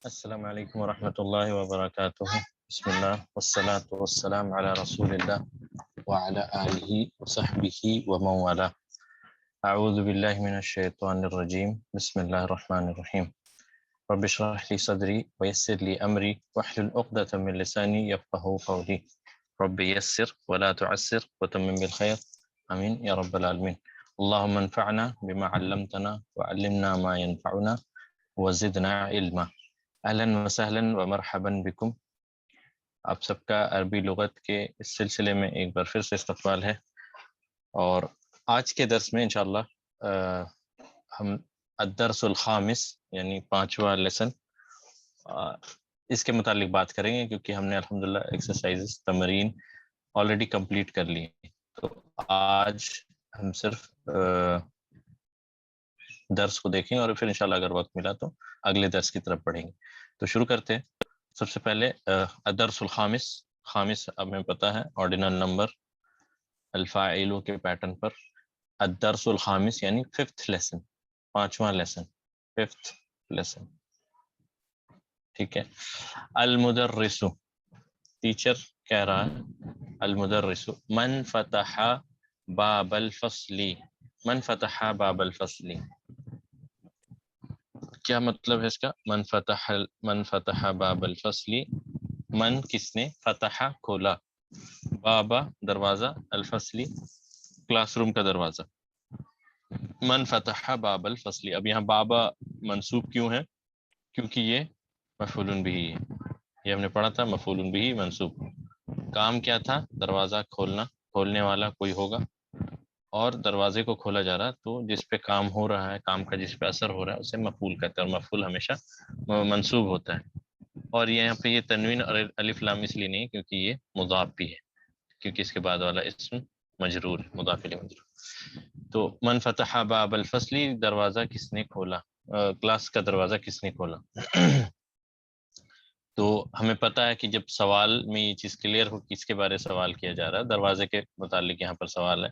السلام علیکم ورحمۃ اللہ وبرکاتہ. بسم اللہ والصلاة والسلام علی رسول اللہ وعلی آلہ وصحبہ ومن والاه. اعوذ باللہ من الشیطان الرجیم. بسم اللہ الرحمن الرحیم. رب اشرح لی صدری ویسر لی امری واحلل عقدۃ من لسانی یفقہوا قولی. رب یسر ولا تعسر وتمم بالخیر. آمین یا رب العالمین. اللہم انفعنا بما علمتنا وعلمنا ما ينفعنا وزدنا علما. اہلاً وسہلاً ومرحباً بکم. آپ سب کا عربی لغت کے اس سلسلے میں ایک بار پھر سے استقبال ہے، اور آج کے درس میں انشاءاللہ ہم الدرس الخامس یعنی 5واں لیسن اس کے متعلق بات کریں گے، کیونکہ ہم نے الحمدللہ ایکسرسائزز تمرین آلریڈی کمپلیٹ کر لی ہیں. تو آج ہم صرف درس کو دیکھیں اور پھر انشاءاللہ اگر وقت ملا تو اگلے درس کی طرف پڑھیں گے. تو شروع کرتے ہیں. سب سے پہلے الدرس الخامس. خامس اب ہمیں پتہ ہے آرڈینل نمبر الفاعلوں کے پیٹرن پر. الدرس الخامس یعنی 5th lesson, 5واں lesson, 5th lesson. ٹھیک ہے. المدرس، ٹیچر کہہ رہا ہے المدرس من فتح باب الفصل. من فتح باب الفصل کیا مطلب ہے اس کا؟ من فتح باب الفصل، من کس نے، فتح کھولا، بابا دروازہ، الفصل کلاس روم کا دروازہ. من فتح باب الفصل. اب یہاں بابا منصوب کیوں ہے؟ کیونکہ یہ مفعول بہ ہے. یہ ہم نے پڑھا تھا مفعول بہ منصوب. کام کیا تھا؟ دروازہ کھولنا، کھولنے والا کوئی ہوگا اور دروازے کو کھولا جا رہا، تو جس پہ کام ہو رہا ہے، کام کا جس پہ اثر ہو رہا ہے اسے مفعول کہتے ہیں، اور مفعول ہمیشہ منصوب ہوتا ہے. اور یہاں پہ یہ تنوین اور الف لام اس لیے نہیں کیونکہ یہ مضاف بھی ہے، کیونکہ اس کے بعد والا اسم مجرور ہے، مضاف الیہ مجرور. تو من فتح باب الفصل، دروازہ کس نے کھولا، کلاس کا دروازہ کس نے کھولا. تو ہمیں پتہ ہے کہ جب سوال میں یہ چیز کلیئر ہو کس کے بارے سوال کیا جا رہا ہے، دروازے کے متعلق یہاں پر سوال ہے،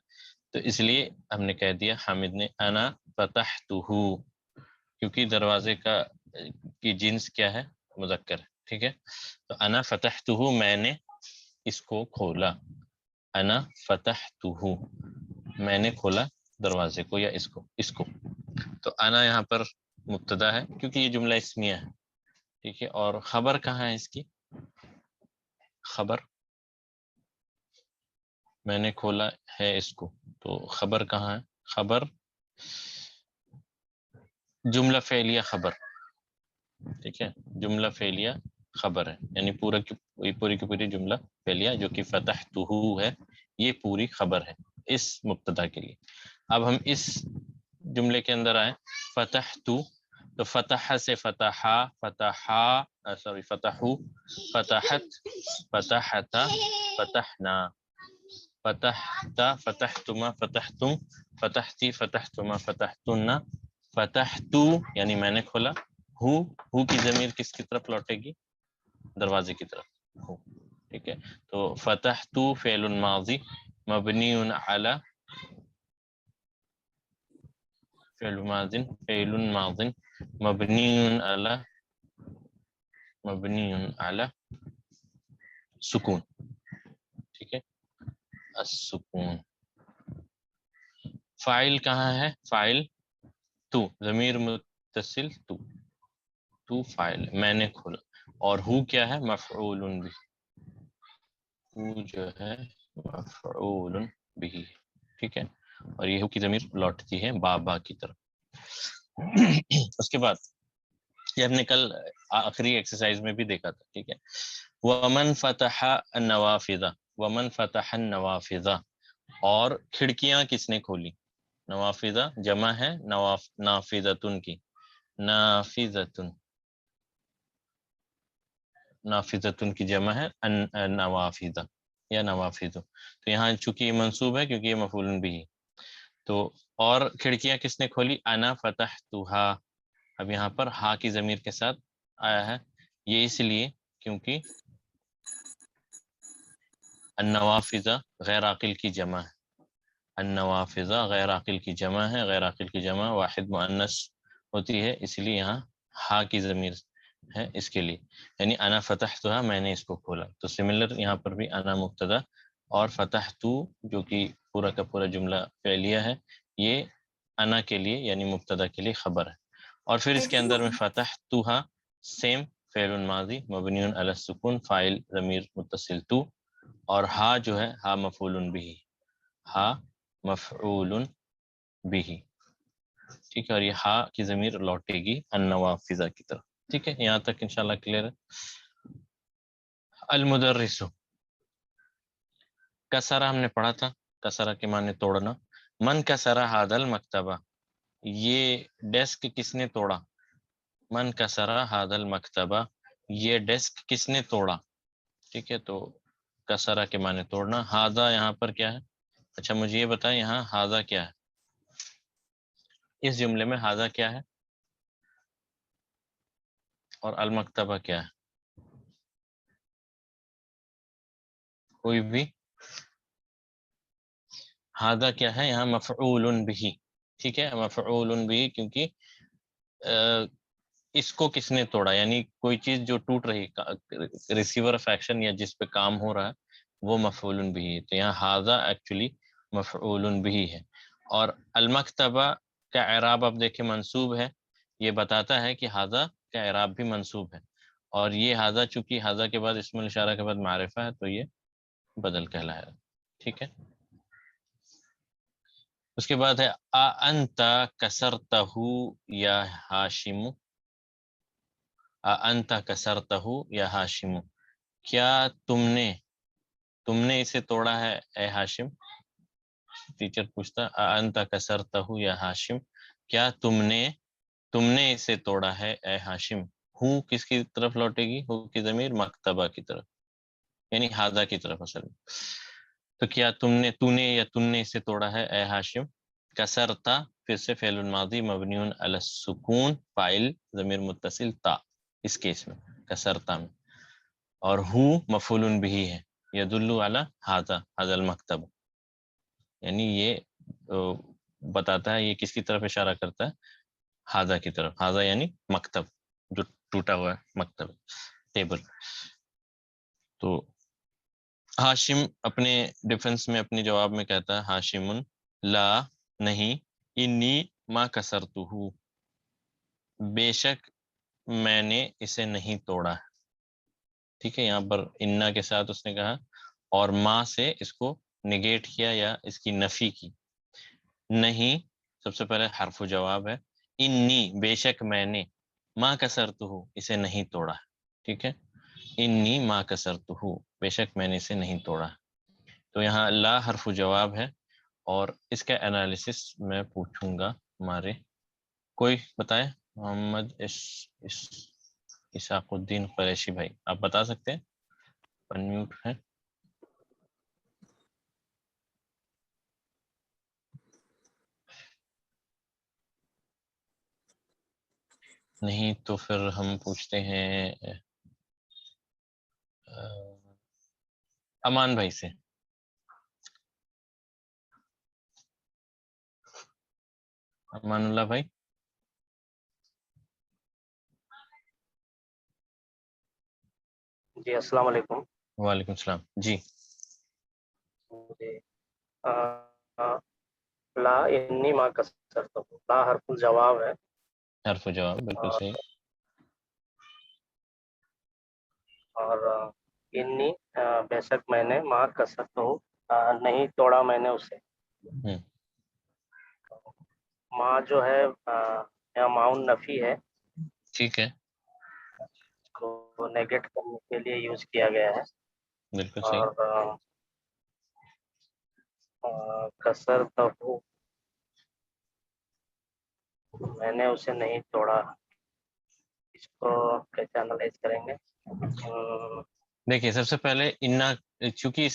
تو اس لیے ہم نے کہہ دیا حامد نے انا فتحتہ، کیونکہ دروازے کی جنس کیا ہے؟ مذکر ہے. ٹھیک ہے. تو انا فتحتہ، میں نے اس کو کھولا. انا فتحتہ، میں نے کھولا دروازے کو یا اس کو. تو انا یہاں پر مبتدا ہے کیونکہ یہ جملہ اسمیہ ہے. ٹھیک ہے. اور خبر کہاں ہے اس کی؟ خبر میں نے کھولا ہے اس کو، تو خبر کہاں ہے؟ خبر جملہ فعلیہ خبر. ٹھیک ہے. جملہ فعلیہ خبر ہے، یعنی پوری کی پوری جملہ فعلیہ جو کہ فتحتہ ہے، یہ پوری خبر ہے اس مبتدا کے لیے. اب ہم اس جملے کے اندر آئے. فتحتو، تو فتح سے فتحا، فتحا سوری فتحو، فتحت، فتحتا، فتحنا، فتحتا، فتحتما، فتحتم، فتحتی، فتحتما، فتحتن، فتحتو یعنی میں نے کھولا. ہو کی ضمیر کس کی طرف لوٹے گی؟ دروازے کی طرف. ہو. ٹھیک ہے. تو فتحتو فعل ماضی مبنی علی، فعل ماض مبنی علی سکون. ٹھیک ہے. السکون. فاعل کہاں ہے؟ فاعل تو، ضمیر متصل تو فاعل، میں نے کھولا. اور ہو کیا ہے؟ مفعول بھی. ہو جو ہے مفعول بھی. ٹھیک ہے. اور یہ ہو کی ضمیر لوٹتی ہے بابا کی طرف. اس کے بعد یہ ہم نے کل آخری ایکسرسائز میں بھی دیکھا تھا. ٹھیک ہے. ومن فتح النوافذ، ومن فتح النوافذ، اور کھڑکیاں کس نے کھولی. نوافذہ جمع ہے نافذتن کی. نافذتن کی جمع ہے نوافذ یا نوافذ. تو یہاں چونکہ یہ منصوب ہے کیونکہ یہ مفعول بھی. تو اور کھڑکیاں کس نے کھولی؟ انا فتحتھا. اب یہاں پر ہا کی ضمیر کے ساتھ آیا ہے، یہ اس لیے کیونکہ النوافذ غیر عاقل کی جمع ہے. النوافذ غیر عاقل کی جمع ہے، غیر عاقل کی جمع واحد مؤنث ہوتی ہے، اس لیے یہاں ہا کی ضمیر ہے اس کے لیے، یعنی انا فتحتها میں نے اس کو کھولا. تو سملر یہاں پر بھی انا مبتدا اور فتحت جو کہ پورا کا پورا جملہ فعلیہ ہے، یہ انا کے لیے یعنی مبتدا کے لیے خبر ہے. اور پھر اس کے اندر میں فتحتها سیم فعل ماضی مبنی علی السکون فاعل ضمیر متصل تو، اور ہا جو ہے ہا مفعول بھی، ہا مفعول بھی، ٹھیک ہے. اور یہ ہا کی ضمیر لوٹے گی النوافذ کی طرف. ٹھیک ہے، یہاں تک انشاءاللہ کلیئر ہے. المدرس، کسرہ ہم نے پڑھا تھا، کسرہ کے معنی توڑنا. من کسرہ ھذا المکتبہ، یہ ڈیسک کس نے توڑا. من کسرہ ھذا المکتبہ، یہ ڈیسک کس نے توڑا. ٹھیک ہے، تو کسرہ کے معنی توڑنا. ھذا یہاں پر کیا ہے؟ اچھا مجھے یہ بتائیں یہاں ھذا کیا ہے، اس جملے میں ھذا کیا ہے اور المکتبہ کیا ہے؟ کوئی بھی؟ ھذا کیا ہے یہاں؟ مفعول بھی. ٹھیک ہے، مفعول بھی، کیونکہ اس کو کس نے توڑا، یعنی کوئی چیز جو ٹوٹ رہی، ریسیور آف ایکشن یا جس پہ کام ہو رہا ہے وہ مفعول بھی ہے. تو یہاں ھذا ایکچولی مفعول بھی ہے. اور المکتبہ کا اعراب اب دیکھیں منصوب ہے، یہ بتاتا ہے کہ ھذا کا اعراب بھی منصوب ہے. اور یہ ھذا چونکہ ھذا کے بعد اسم الاشارہ کے بعد معرفہ ہے تو یہ بدل کہلائے گا. ٹھیک ہے، اس کے بعد ہے انت کسرتہ یا ہاشم، انت کسرتہ یا ہاشم، کیا تم نے اسے توڑا ہے اے ہاشم. ٹیچر پوچھتا انت کسرتہ یا ہاشم، کیا تم نے اسے توڑا ہے اے ہاشم. ہو کس کی طرف لوٹے گی؟ ہو کی ضمیر مکتبہ کی طرف، یعنی ھذا کی طرف اصل میں. تو کیا تو نے یا تم نے اسے توڑا ہے اے ہاشم. کسرتا پھر سے فعل الماضی مبنی علی السکون فاعل ضمیر متصل تا اس کیس میں کسرتا میں. اور ہو مفعول بھی ہے یدل علی ھذا المکتب، یعنی یہ بتاتا ہے یہ کس کی طرف اشارہ کرتا ہے؟ ھذا کی طرف. ھذا یعنی مکتب جو ٹوٹا ہوا ہے، مکتب ٹیبل. تو ہاشم اپنے ڈیفنس میں اپنے جواب میں کہتا ہے ہاشم لا نہیں، انی ما کسرتہ بے شک میں نے اسے نہیں توڑا. ٹھیک ہے، یہاں پر انا کے ساتھ اس نے کہا اور ما سے اس کو نگیٹ کیا یا اس کی نفی کی. نہیں سب سے پہلے حرف جواب ہے، انی بے شک میں نے، ما کسرتہ اسے نہیں توڑا. ٹھیک ہے، انی ما کسرتہ بے شک میں نے اسے نہیں توڑا. تو یہاں لا حرف جواب ہے، اور اس کا انالیسس میں پوچھوں گا. ہمارے کوئی بتائے؟ محمد اسحاق الدین قریشی بھائی آپ بتا سکتے ہیں؟ انمیوٹ ہے. نہیں تو پھر ہم پوچھتے ہیں امان بھائی سے. امان اللہ بھائی. جی السلام علیکم. وعلیکم السلام. جی لا انی ما کسرتہ، لا حرف الجواب ہے. حرف جواب بالکل صحیح. اور انی بے شک میں نے ما کسرتہ نہیں توڑا میں نے اسے. ما جو ہے یہاں معاون نفی ہے، ٹھیک ہے کو نیگیٹ کرنے کے لیے یوز کیا گیا ہے. بالکل صحیح. اور کسرتہ میں نے اسے نہیں توڑا، اس کو کیسے انالائز کریں گے؟ دیکھیے سب سے پہلے انا، چونکہ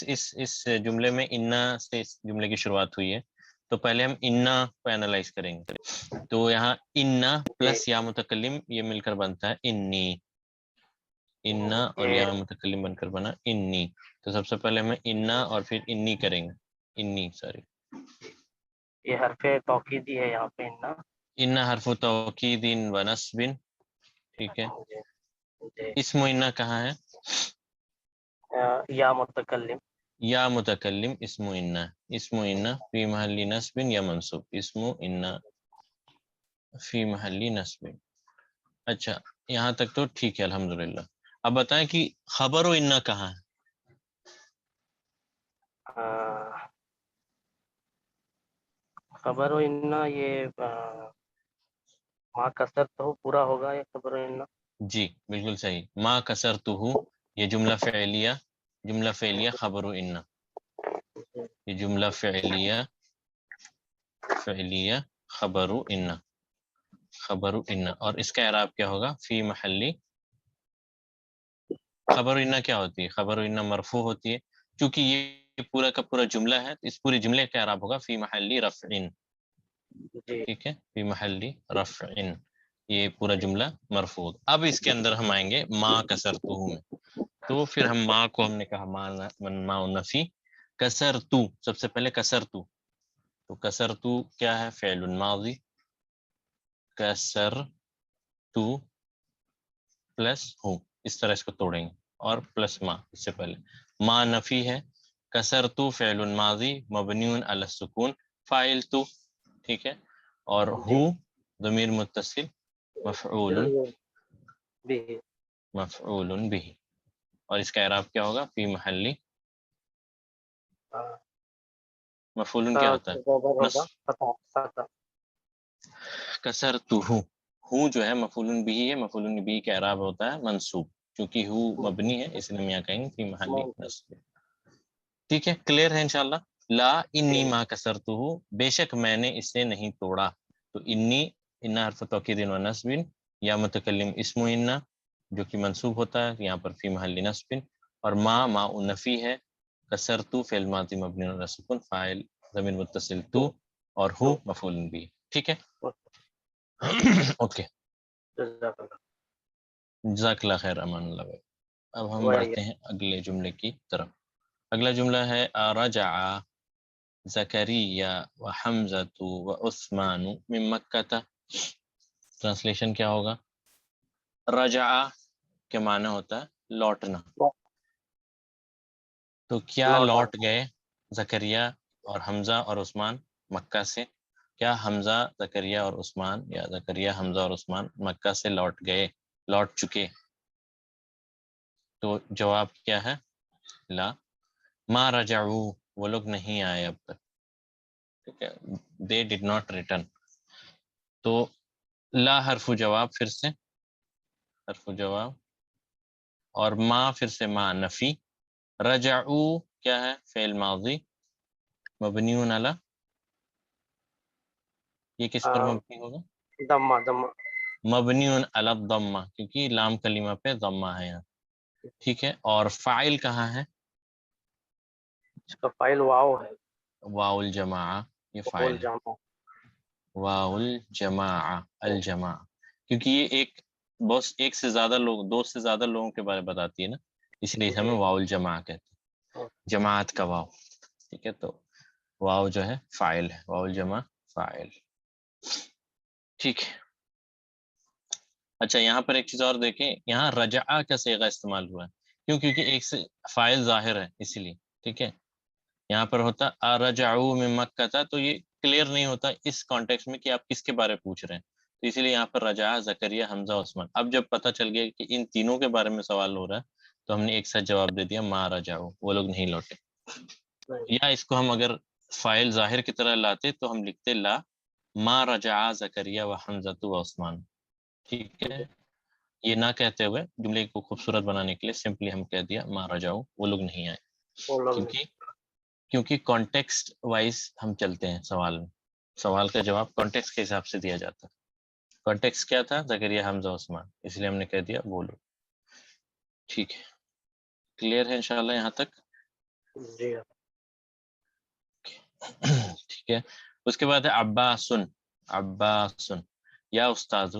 اس جملے میں انا سے اس جملے کی شروعات ہوئی ہے تو پہلے ہم انا کو انالائز کریں گے. تو یہاں انا پلس یا متکلم یہ مل کر بنتا ہے انی. انا اور یا متکلم بن کر بنا انی. تو سب سے پہلے ہمیں انا اور پھر انی کریں گے. انی سوری، یہ حرف توکیدی ہے یہاں پہ انا. انا حرف توکید و نصب. ٹھیک ہے، جی اسم انہ کہاں ہے؟ یا متکلم. یا متکلم اسم انہ. اسم انہ فی محل نصب یا منصوب. اسم انہ فی محل نصب. اچھا یہاں تک تو ٹھیک ہے الحمدللہ. اب بتائیں کہ خبر و انہ کہاں ہے؟ خبر و انہ یہ ما کثر تو پورا ہوگا یہ خبر و انہ. جی بالکل صحیح. ما کسرتہ یہ جملہ فعلیہ خبر و انہ. یہ جملہ فعلیہ خبر و انہ. اور اس کا اعراب کیا ہوگا؟ فی محلی. خبر و انہ کیا ہوتی ہے؟ خبر و انہ مرفوع ہوتی ہے. چونکہ یہ پورا کا پورا جملہ ہے اس پورے جملے کا اعراب ہوگا فی محلی رفع. جی ٹھیک ہے فی محلی رفع. یہ پورا جملہ مرفوع. اب اس کے اندر ہم آئیں گے ما کسرتہ میں. تو پھر ہم ما کو ہم نے کہا ما نفی. کسرتو سب سے پہلے کسرتو. تو کسرتو کیا ہے؟ فعل ماضی. کسرتو پلس ہوں اس طرح اس کو توڑیں گے اور پلس ما اس سے پہلے. ما نفی ہے. کسرتو فعل ماضی مبنی علی السکون فاعل تو. ٹھیک ہے. اور جی ہو ضمیر متصل مفعول بھی. به. اور اس کا اعراب کیا ہوگا؟ فی محلی. مفعول کیا ہوتا ہے؟ ہوگا نصب. فتح. کسرتہ ہو جو ہے مفعول به ہے. مفعول به کا اعراب ہوتا ہے منصوب. کیونکہ ہو مبنی ہے اس لیے ہم یہاں کہیں گے فی محلی نصب. ٹھیک ہے کلیئر ہے انشاءاللہ. لا انی ما کسرتہ بے شک میں نے اسے نہیں توڑا. تو انی انہ حرف توکید و نصب یا متکلم اسم انہ جو کہ منصوب ہوتا ہے یہاں پر فی محل نصب. اور ما نفی ہے. کسرتو فعل ماضی مبنی علی السکون فاعل ضمیر متصل تو. اور ہو مفعول بھی. ٹھیک ہے اوکے جزاک اللہ خیر امان اللہ بھائی. اب ہم بڑھتے ہیں اگلے جملے کی طرف. اگلا جملہ ہے رجع زکریا و حمزۃ و عثمان من مکہ. ٹرانسلیشن کیا ہوگا؟ رجع کے معنی ہوتا ہے لوٹنا. تو کیا لوٹ گئے زکریا اور حمزہ اور عثمان مکہ سے؟ کیا حمزہ زکریا اور عثمان یا زکریا حمزہ اور عثمان مکہ سے لوٹ چکے؟ تو جواب کیا ہے؟ لا. ما رجعو وہ لوگ نہیں آئے اب تک. ٹھیک ہے they did not return. تو لا حرف جواب پھر سے حرف جواب اور ما پھر سے ما نفی. رجعو کیا ہے؟ فعل ماضی مبنی علی یہ کس پر مبنی ہوگا؟ دمہ مبنی علی الضمہ کیونکہ لام کلمہ پہ ضمہ ہے یہاں. ٹھیک ہے. اور فاعل کہاں ہے؟ اس کا فاعل واو ہے. واو الجماعہ یہ فاعل ہے. واو الجماعہ الجماعہ کیونکہ یہ ایک سے زیادہ لوگ دو سے زیادہ لوگوں کے بارے بتاتی ہے نا اس لیے ہمیں واو الجماعہ کہتے ہیں. جماعت کا واو. ٹھیک ہے تو واو جو ہے فاعل ہے. واو الجماع فاعل. ٹھیک ہے. اچھا یہاں پر ایک چیز اور دیکھیں. یہاں رجع کا صیغہ استعمال ہوا ہے. کیوں؟ کیونکہ ایک سے فاعل ظاہر ہے اسی لیے. ٹھیک ہے یہاں پر ہوتا رجعوا من مکہ تھا تو یہ کلیئر نہیں ہوتا اس کانٹیکس میں کہ آپ کس کے بارے پوچھ رہے ہیں. تو اسی لیے یہاں پر رجع زکریا حمزہ عثمان. اب جب پتہ چل گیا کہ ان تینوں کے بارے میں سوال ہو رہا ہے تو ہم نے ایک ساتھ جواب دے دیا ما رجعوا وہ لوگ نہیں لوٹے. یا اس کو ہم اگر فاعل ظاہر کی طرح لاتے تو ہم لکھتے لا ما رجع زکریا و حمزہ و عثمان. ٹھیک ہے یہ نہ کہتے ہوئے جملے کو خوبصورت بنانے کے لیے سمپلی ہم کہہ دیا ما رجعوا وہ لوگ نہیں آئے. کیونکہ کانٹیکسٹ وائز ہم چلتے ہیں سوال کا جواب کانٹیکسٹ کے حساب سے دیا جاتا ہے. کانٹیکسٹ کیا تھا؟ زکریا حمزہ عثمان اس لیے ہم نے کہہ دیا وہ لوگ. ٹھیک ہے کلیئر ہے انشاءاللہ یہاں تک. ٹھیک ہے اس کے بعد ہے عباسن یا استاذ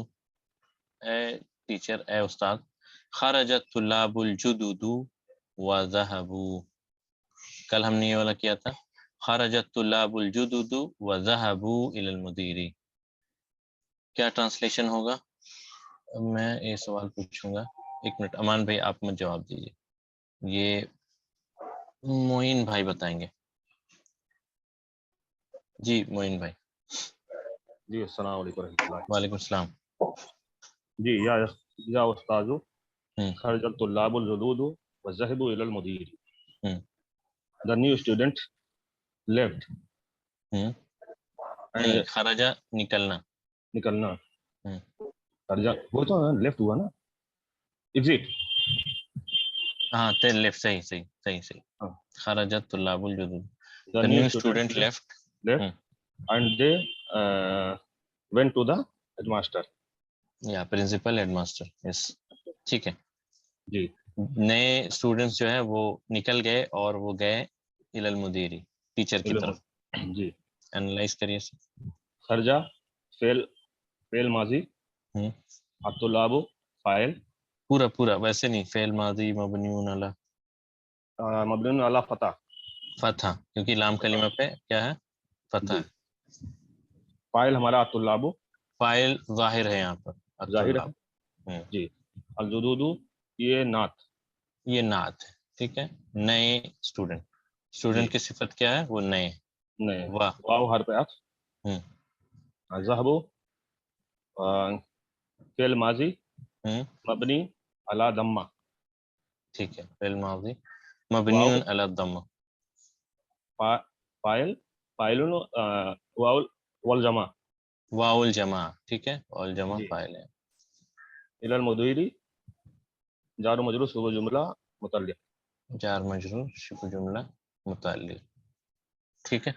اے ٹیچر اے استاد. خرجت طلاب الجدد وذهبوا کل ہم نے یہ والا کیا تھا خرجت طلاب الجدد وذهبوا الى المدير. کیا ٹرانسلیشن ہوگا؟ میں یہ سوال پوچھوں گا ایک منٹ امان بھائی آپ مجھ جواب دیجیے، یہ معین بھائی بتائیں گے. جی معین بھائی. جی السلام علیکم ورحمۃ اللہ. وعلیکم السلام. جی یا استاذ ہوں خرج الطلاب الجدود وذهبوا الى المدير. ہوں The new student left ہوں and نہیں خرجہ نکلنا. نکلنا. ہوں خرجہ وہ تو لیفٹ ہوا نا، ایگزٹ. ہاں لیفٹ، صحیح صحیح صحیح صحیح. ہاں. خرجت طلاب الجدود، The the new new student student left. left and they went to the headmaster. یا پرنسپل ہیڈ ماسٹر. یس ٹھیک ہے. جی نئے اسٹوڈنٹس جو ہے وہ نکل گئے اور وہ گئے الی المدیری، ٹیچر کی طرف. جی انالائز کریے. خرجہ فعل ماضی، ہوں الطلاب فاعل، پورا پورا ویسے نہیں، فعل ماضی مبنی علی مبنی علی فتح. فتح، کیونکہ لام کلمہ پہ کیا ہے؟ فتح جی. ہے. فاعل ہمارا الطلاب فاعل ظاہر ہے یہاں پر ظاہر الطلاب. ہے. جی. الجدود یہ نعت. یہ نعت ہے. ٹھیک ہے. نئے اسٹوڈنٹ کی صفت کیا ہے؟ وہ نئے. نہیں واہ. واو حرف عطف. ہوں ذهب فعل ماضی ہوں مبنی علی ضمہ. ٹھیک ہے. فعل ماضی مبنی واو علی الضمہ. فاعل واو والجمع. واو الجمع. ٹھیک ہے. والجمع جی. فاعل ہے. الی المدیر جار و مجرور صوبہ جملہ متعلق. جار مجرور شبہ جملہ متعلق. ٹھیک ہے.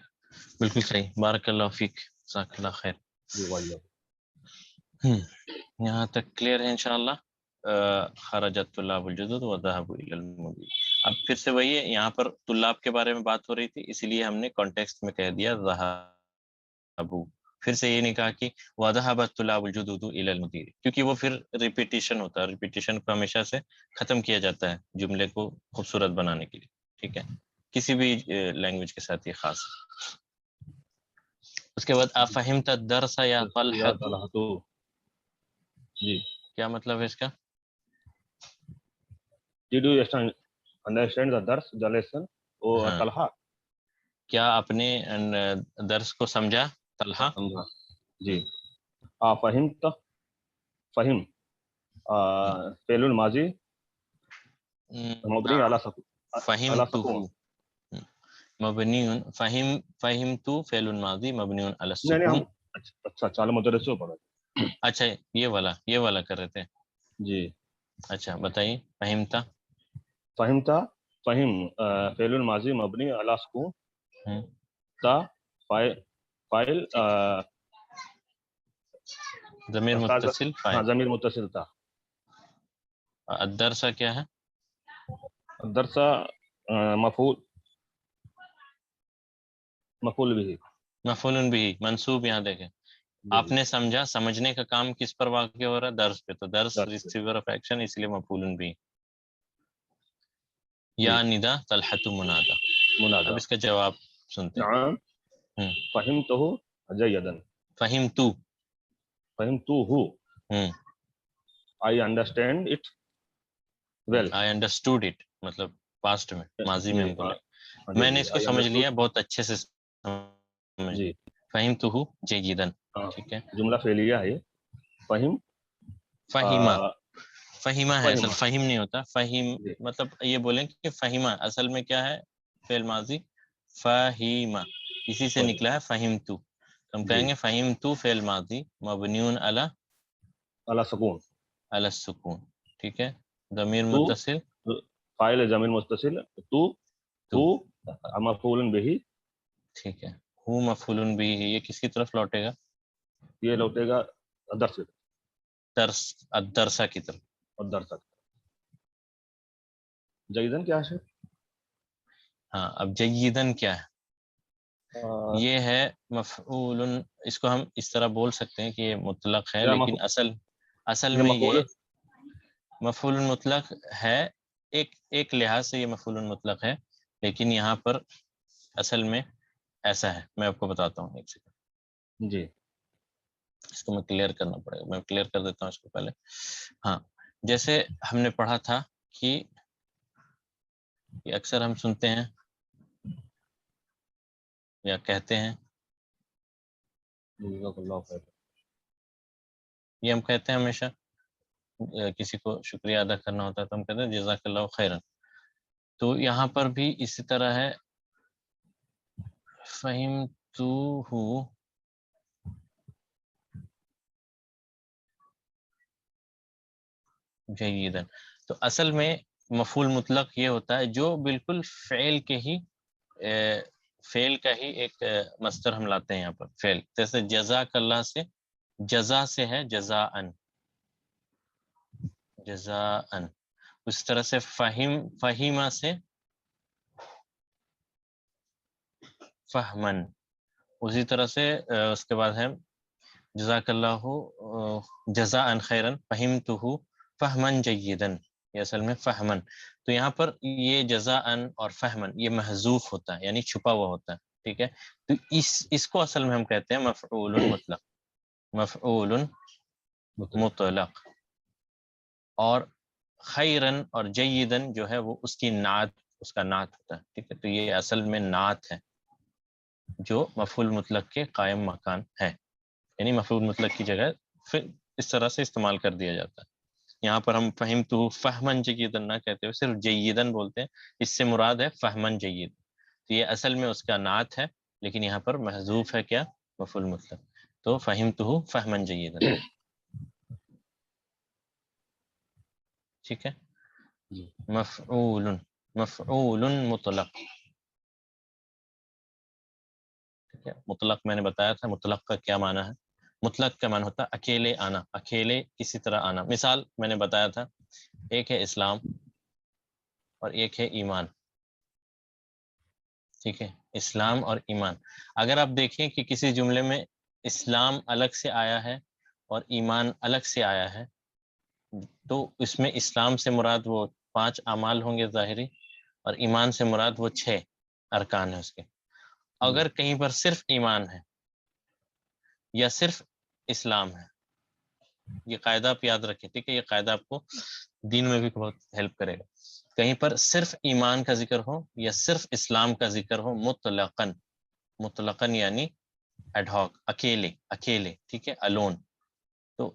بالکل صحیح. بارک اللہ فیک، جزاک اللہ خیر. جی وعلیکم. یہاں تک کلیئر ہے انشاءاللہ. خرجت طلاب الجدد وذهبوا الى المدیر. اب پھر سے وہی ہے، یہاں پر طلاب کے بارے میں بات ہو رہی تھی، اسی لیے ہم نے کانٹیکسٹ میں کہہ دیا ذهبوا. پھر سے یہ نہیں کہا کہ وذهب الطلاب الجدد الى المدیر، کیونکہ وہ پھر ریپیٹیشن ہوتا ہے. ریپیٹیشن کو ہمیشہ سے ختم کیا جاتا ہے جملے کو خوبصورت بنانے کے لیے. ٹھیک ہے. کسی بھی لینگویج کے ساتھ یہ خاص ہے. اس کے بعد افہمت الدرس یا طلحہ. جی. کیا مطلب ہے اس کا؟ Did you understand the درس the lesson او ہاں. طلحہ؟ کیا اپنے درس کو سمجھا طلحہ؟ جی. فہمت فہم فعل الماضی مبنی علی سکون. مبنی فہمت فعل الماضی مبنی علی نہیں السکون. ہم اچھا چالو مدرسوں پڑھا. اچھا یہ والا کر رہے تھے. جی. اچھا بتائیے. فہمتا فہمتا فہم فعل الماضی مبنی علی سکون. تا فاعل ضمیر متصل ہاں فاعل. ضمیر متصل تھا. الدرس کیا ہے؟ درس مفعول بھی. مفعول بھی منصوب. یہاں دیکھیں آپ نے سمجھا، سمجھنے کا کام کس پر واقع ہو رہا ہے؟ درس پہ. تو درس ریسیور آف ایکشن، اس لیے مفعول بھی. یا ندا طلحۃ منادا. اب اس کا جواب سنتے ہیں. نعم فہمتہ جیدا. فہمتہ I understand it well. I understood it مطلب پاسٹ میں، ماضی میں ہم بولے. جی میں نے اس کو سمجھ لیا بہت اچھے سے. جی. فہمتہ جیدا. ٹھیک ہے. جملہ فعلیہ ہے. فہم فہیمہ ہے، اصل فہیم نہیں ہوتا. فہیم جی. مطلب یہ بولیں کہ فہیمہ اصل میں کیا ہے؟ فعل ماضی فہیمہ، اسی سے نکلا ہے فہمتو. ہم کہیں گے فہمتو فعل ماضی مبنیون علی سکون. علی السکون. ٹھیک ہے. ضمیر متصل فاعل ضمیر متصل تو مفعول به. ٹھیک ہے. ہو مفعول بھی. یہ کس کی طرف لوٹے گا؟ یہ لوٹے گا درس الدرسہ کی طرف. درس. جیدن کیا ہے؟ ہاں اب جیدن کیا ہے؟ یہ ہے مفعول. اس کو ہم اس طرح بول سکتے ہیں کہ یہ مطلق ہے، لیکن اصل میں یہ مفعول مطلق ہے. ایک لحاظ سے یہ مفعول مطلق ہے، لیکن یہاں پر اصل میں ایسا ہے. میں آپ کو بتاتا ہوں ایک سیکنڈ. جی. اس کو میں کلیئر کرنا پڑے گا. میں کلیئر کر دیتا ہوں اس کو پہلے. ہاں جیسے ہم نے پڑھا تھا کہ یہ اکثر ہم سنتے ہیں یا کہتے ہیں، جزاک اللہ خیر. یہ ہم کہتے ہیں ہمیشہ کسی کو شکریہ ادا کرنا ہوتا ہے تو ہم کہتے ہیں جزاک اللہ خیرن. تو یہاں پر بھی اسی طرح ہے، فہمتہ جیدن. تو اصل میں مفعول مطلق یہ ہوتا ہے جو بالکل فعل کے ہی فعل کا ہی ایک مصدر ہم لاتے ہیں یہاں پر فعل. جیسے جزاک اللہ سے جزا سے ہے جزاءن، جزاءن. اس طرح سے فہیمہ سے فہمن. اسی طرح سے اس کے بعد ہے جزاک اللہ جزاءن خیرن فہمتہ فہمن جیدن. یہ اصل میں فہمن. تو یہاں پر یہ جزاءن اور فہمن یہ محذوف ہوتا ہے، یعنی چھپا ہوا ہوتا ہے. ٹھیک ہے، تو اس کو اصل میں ہم کہتے ہیں مفعول مطلق، مفعول مطلق. اور خیرن اور جیدن جو ہے وہ اس کی نعت، اس کا نعت ہوتا ہے. ٹھیک ہے، تو یہ اصل میں نعت ہے جو مفعول مطلق کے قائم مکان ہے، یعنی مفعول مطلق کی جگہ پھر اس طرح سے استعمال کر دیا جاتا ہے. یہاں پر ہم فہمتہ فہمن جیدن نہ کہتے ہوئے صرف جیدن بولتے ہیں. اس سے مراد ہے فہمن جید. تو یہ اصل میں اس کا نعت ہے، لیکن یہاں پر محذوف ہے کیا؟ مفعول مطلق. تو فہمتہ فہمن جیدن. ٹھیک ہے، مفعول مفعول مطلق. ٹھیک ہے، مطلق میں نے بتایا تھا مطلق کا کیا معنی ہے. مطلق کا معنی ہوتا ہے اکیلے آنا، اکیلے کسی طرح آنا. مثال میں نے بتایا تھا، ایک ہے اسلام اور ایک ہے ایمان. ٹھیک ہے، اسلام اور ایمان. اگر آپ دیکھیں کہ کسی جملے میں اسلام الگ سے آیا ہے اور ایمان الگ سے آیا ہے، تو اس میں اسلام سے مراد وہ 5 اعمال ہوں گے ظاہری، اور ایمان سے مراد وہ 6 ارکان ہیں اس کے. اگر کہیں پر صرف ایمان ہے یا صرف اسلام ہے، یہ قاعدہ آپ یاد رکھیں. ٹھیک ہے، یہ قاعدہ آپ کو دین میں بھی بہت ہیلپ کرے گا. کہیں پر صرف ایمان کا ذکر ہو یا صرف اسلام کا ذکر ہو مطلقاً، مطلقاً یعنی ایڈ ہاک، اکیلے اکیلے. ٹھیک ہے، الون. تو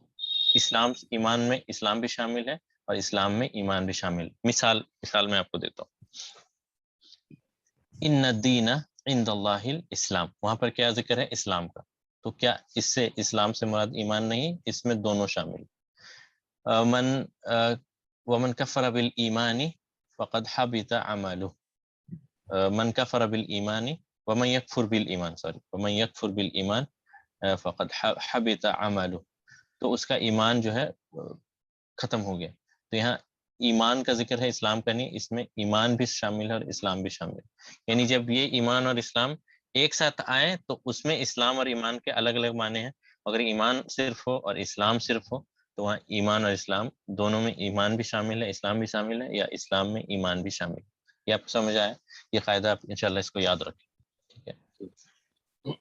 اسلام ایمان میں اسلام بھی شامل ہے اور اسلام میں ایمان بھی شامل. مثال میں آپ کو دیتا ہوں، ان الدین عند اللہ الاسلام. وہاں پر کیا ذکر ہے؟ اسلام کا. تو کیا اس سے اسلام سے مراد ایمان نہیں؟ اس میں دونوں شامل. ومن کفر بالایمان فقد حبط عمله. من کفر بالایمان ومن یکفر بالایمان ومن یکفر بالایمان فقد حبط عمله. تو اس کا ایمان جو ہے ختم ہو گیا. تو یہاں ایمان کا ذکر ہے، اسلام کا نہیں. اس میں ایمان بھی شامل ہے اور اسلام بھی شامل ہے. یعنی جب یہ ایمان اور اسلام ایک ساتھ آئے تو اس میں اسلام اور ایمان کے الگ الگ معنی ہیں. اگر ایمان صرف ہو اور اسلام صرف ہو تو وہاں ایمان اور اسلام دونوں میں ایمان بھی شامل ہے، اسلام بھی شامل ہے، یا اسلام میں ایمان بھی شامل ہے. یہ آپ کو سمجھ آیا؟ یہ قاعدہ آپ انشاءاللہ اس کو یاد رکھیں. ٹھیک ہے،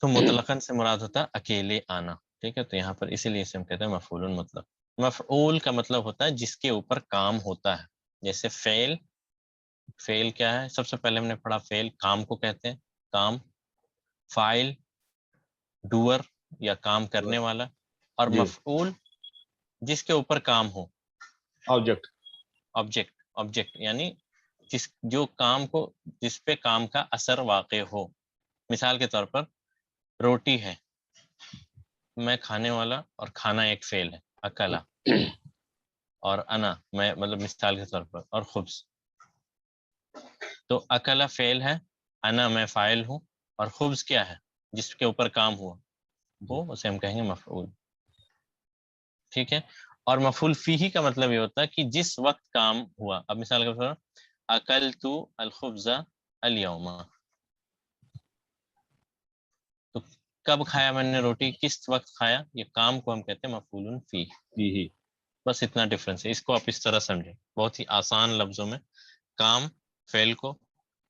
تو مطلقاً سے مراد ہوتا ہے اکیلے آنا. ٹھیک ہے، تو یہاں پر اسی لیے اسے ہم کہتے ہیں مفعول مطلق. مفعول کا مطلب ہوتا ہے جس کے اوپر کام ہوتا ہے. جیسے فعل، فعل کیا ہے؟ سب سے پہلے ہم نے پڑھا فعل کام کو کہتے ہیں، کام. فاعل ڈوور یا کام کرنے والا. اور مفعول جس کے اوپر کام ہو، آبجیکٹ. آبجیکٹ، آبجیکٹ یعنی جو کام کو، جس پہ کام کا اثر واقع ہو. مثال کے طور پر روٹی ہے، میں کھانے والا، اور کھانا ایک فعل ہے اکلا. اور انا میں، مطلب مثال کے طور پر، اور خبز. تو اکلا فعل ہے، انا میں فاعل ہوں، اور خبز کیا ہے؟ جس کے اوپر کام ہوا، وہ اسے ہم کہیں گے مفعول. ٹھیک ہے، اور مفعول فیہ کا مطلب یہ ہوتا ہے کہ جس وقت کام ہوا. اب مثال کے طور پر اکلت الخبز اليوم. تو کب کھایا میں نے روٹی، کس وقت کھایا؟ یہ کام کو ہم کہتے ہیں مفعول فیہ. بس اتنا ڈفرنس ہے. اس کو آپ اس طرح سمجھیں بہت ہی آسان لفظوں میں. کام فعل کو،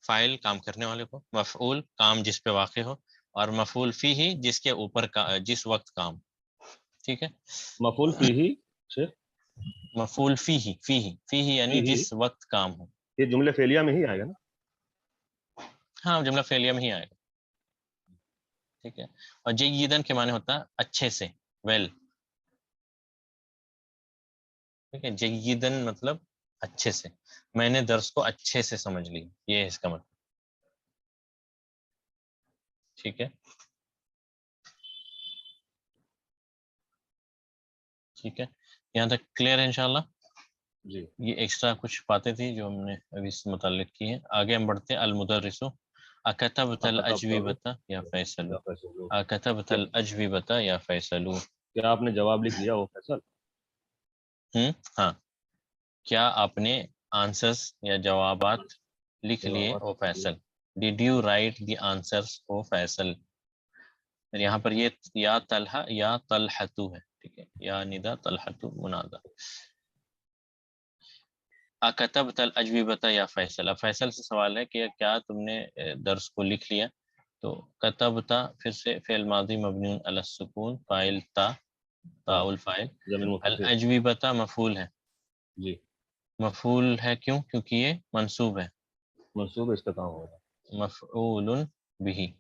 فاعل کام کرنے والے کو، مفعول کام جس پہ واقع ہو، اور مفعول فیہ جس کے اوپر جس وقت کام. ٹھیک ہے، مفعول فیہ سے مفعول فی یعنی فیہ، جس وقت کام ہو. یہ جملے فعلیہ میں ہی آئے گا نا. ہاں جملہ فعلیہ میں ہی آئے گا. ٹھیک ہے. اور جیدن کے معنی ہوتا ہے اچھے سے، ویل. ٹھیک ہے. جیدن مطلب اچھے سے، میں نے درس کو اچھے سے سمجھ لی، یہ ہے اس کا مطلب. ٹھیک ہے. ٹھیک ہے، یہاں تک کلیئر ہے انشاءاللہ. جی. یہ ایکسٹرا کچھ باتیں تھی جو ہم نے ابھی اس سے متعلق کی ہیں. آگے ہم بڑھتے ہیں. المدرسو اکتبت الاجوبۃ یا فیصلو. اکتبت الاجوبۃ یا فیصلو. کیا آپ نے جواب لکھ لیا وہ فیصل؟ ہاں، کیا آپ نے آنسرس یا جوابات لکھ لیے او Faisal. Did you write the answers او فیصل. یہاں پر یہ یا طلحہ یا طلحتو ہے. ٹھیک ہے، یا ندا طلحتو منادا. اکتبت الاجوبۃ یا فیصل. اب فیصل سے سوال ہے کہ کیا تم نے درس کو لکھ لیا. تو کتبتا پھر سے فعل ماضی مبنی علی السکون، فاعل تاء الفاعل. ضمیر متصل. الاجوبۃ مفعول ہے. جی. مفعول ہے کیوں؟ کیونکہ یہ منصوب ہے. منصوب اس کا کام ہوگا. مفعول بھی،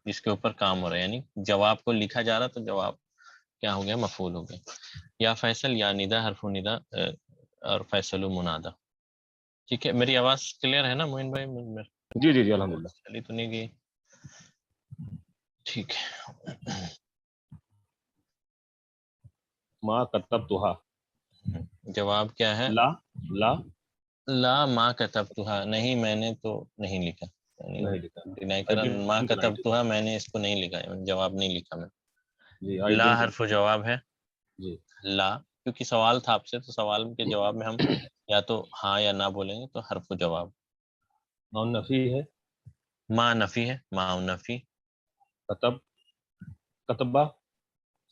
جس کے اوپر کام ہو رہا ہے، یعنی جواب کو لکھا جا رہا تو جواب کیا ہو گیا؟ مفعول ہو گیا. یا فیصل یا ندا حرف ندا اور فیصل منادا. ٹھیک ہے. میری آواز کلیئر ہے نا معین بھائی؟ جی جی جی الحمدللہ. چلی تو نہیں گئی؟ ٹھیک ہے. ما کتبتھا. جواب کیا ہے؟ لا لا لا ما کتبتھا، نہیں میں نے تو نہیں لکھا. نہیں لکھا. ڈینائی کرا. ما کتبتھا میں نے اس کو نہیں لکھا، جواب نہیں لکھا میں. جی. لا حرف جواب ہے. جی. لا کیونکہ سوال تھا آپ سے، تو سوال کے جواب میں ہم یا تو ہاں یا نہ بولیں گے، تو حرف جواب. نون نفی ہے. ما نفی ہے. ما نفی. کتبہ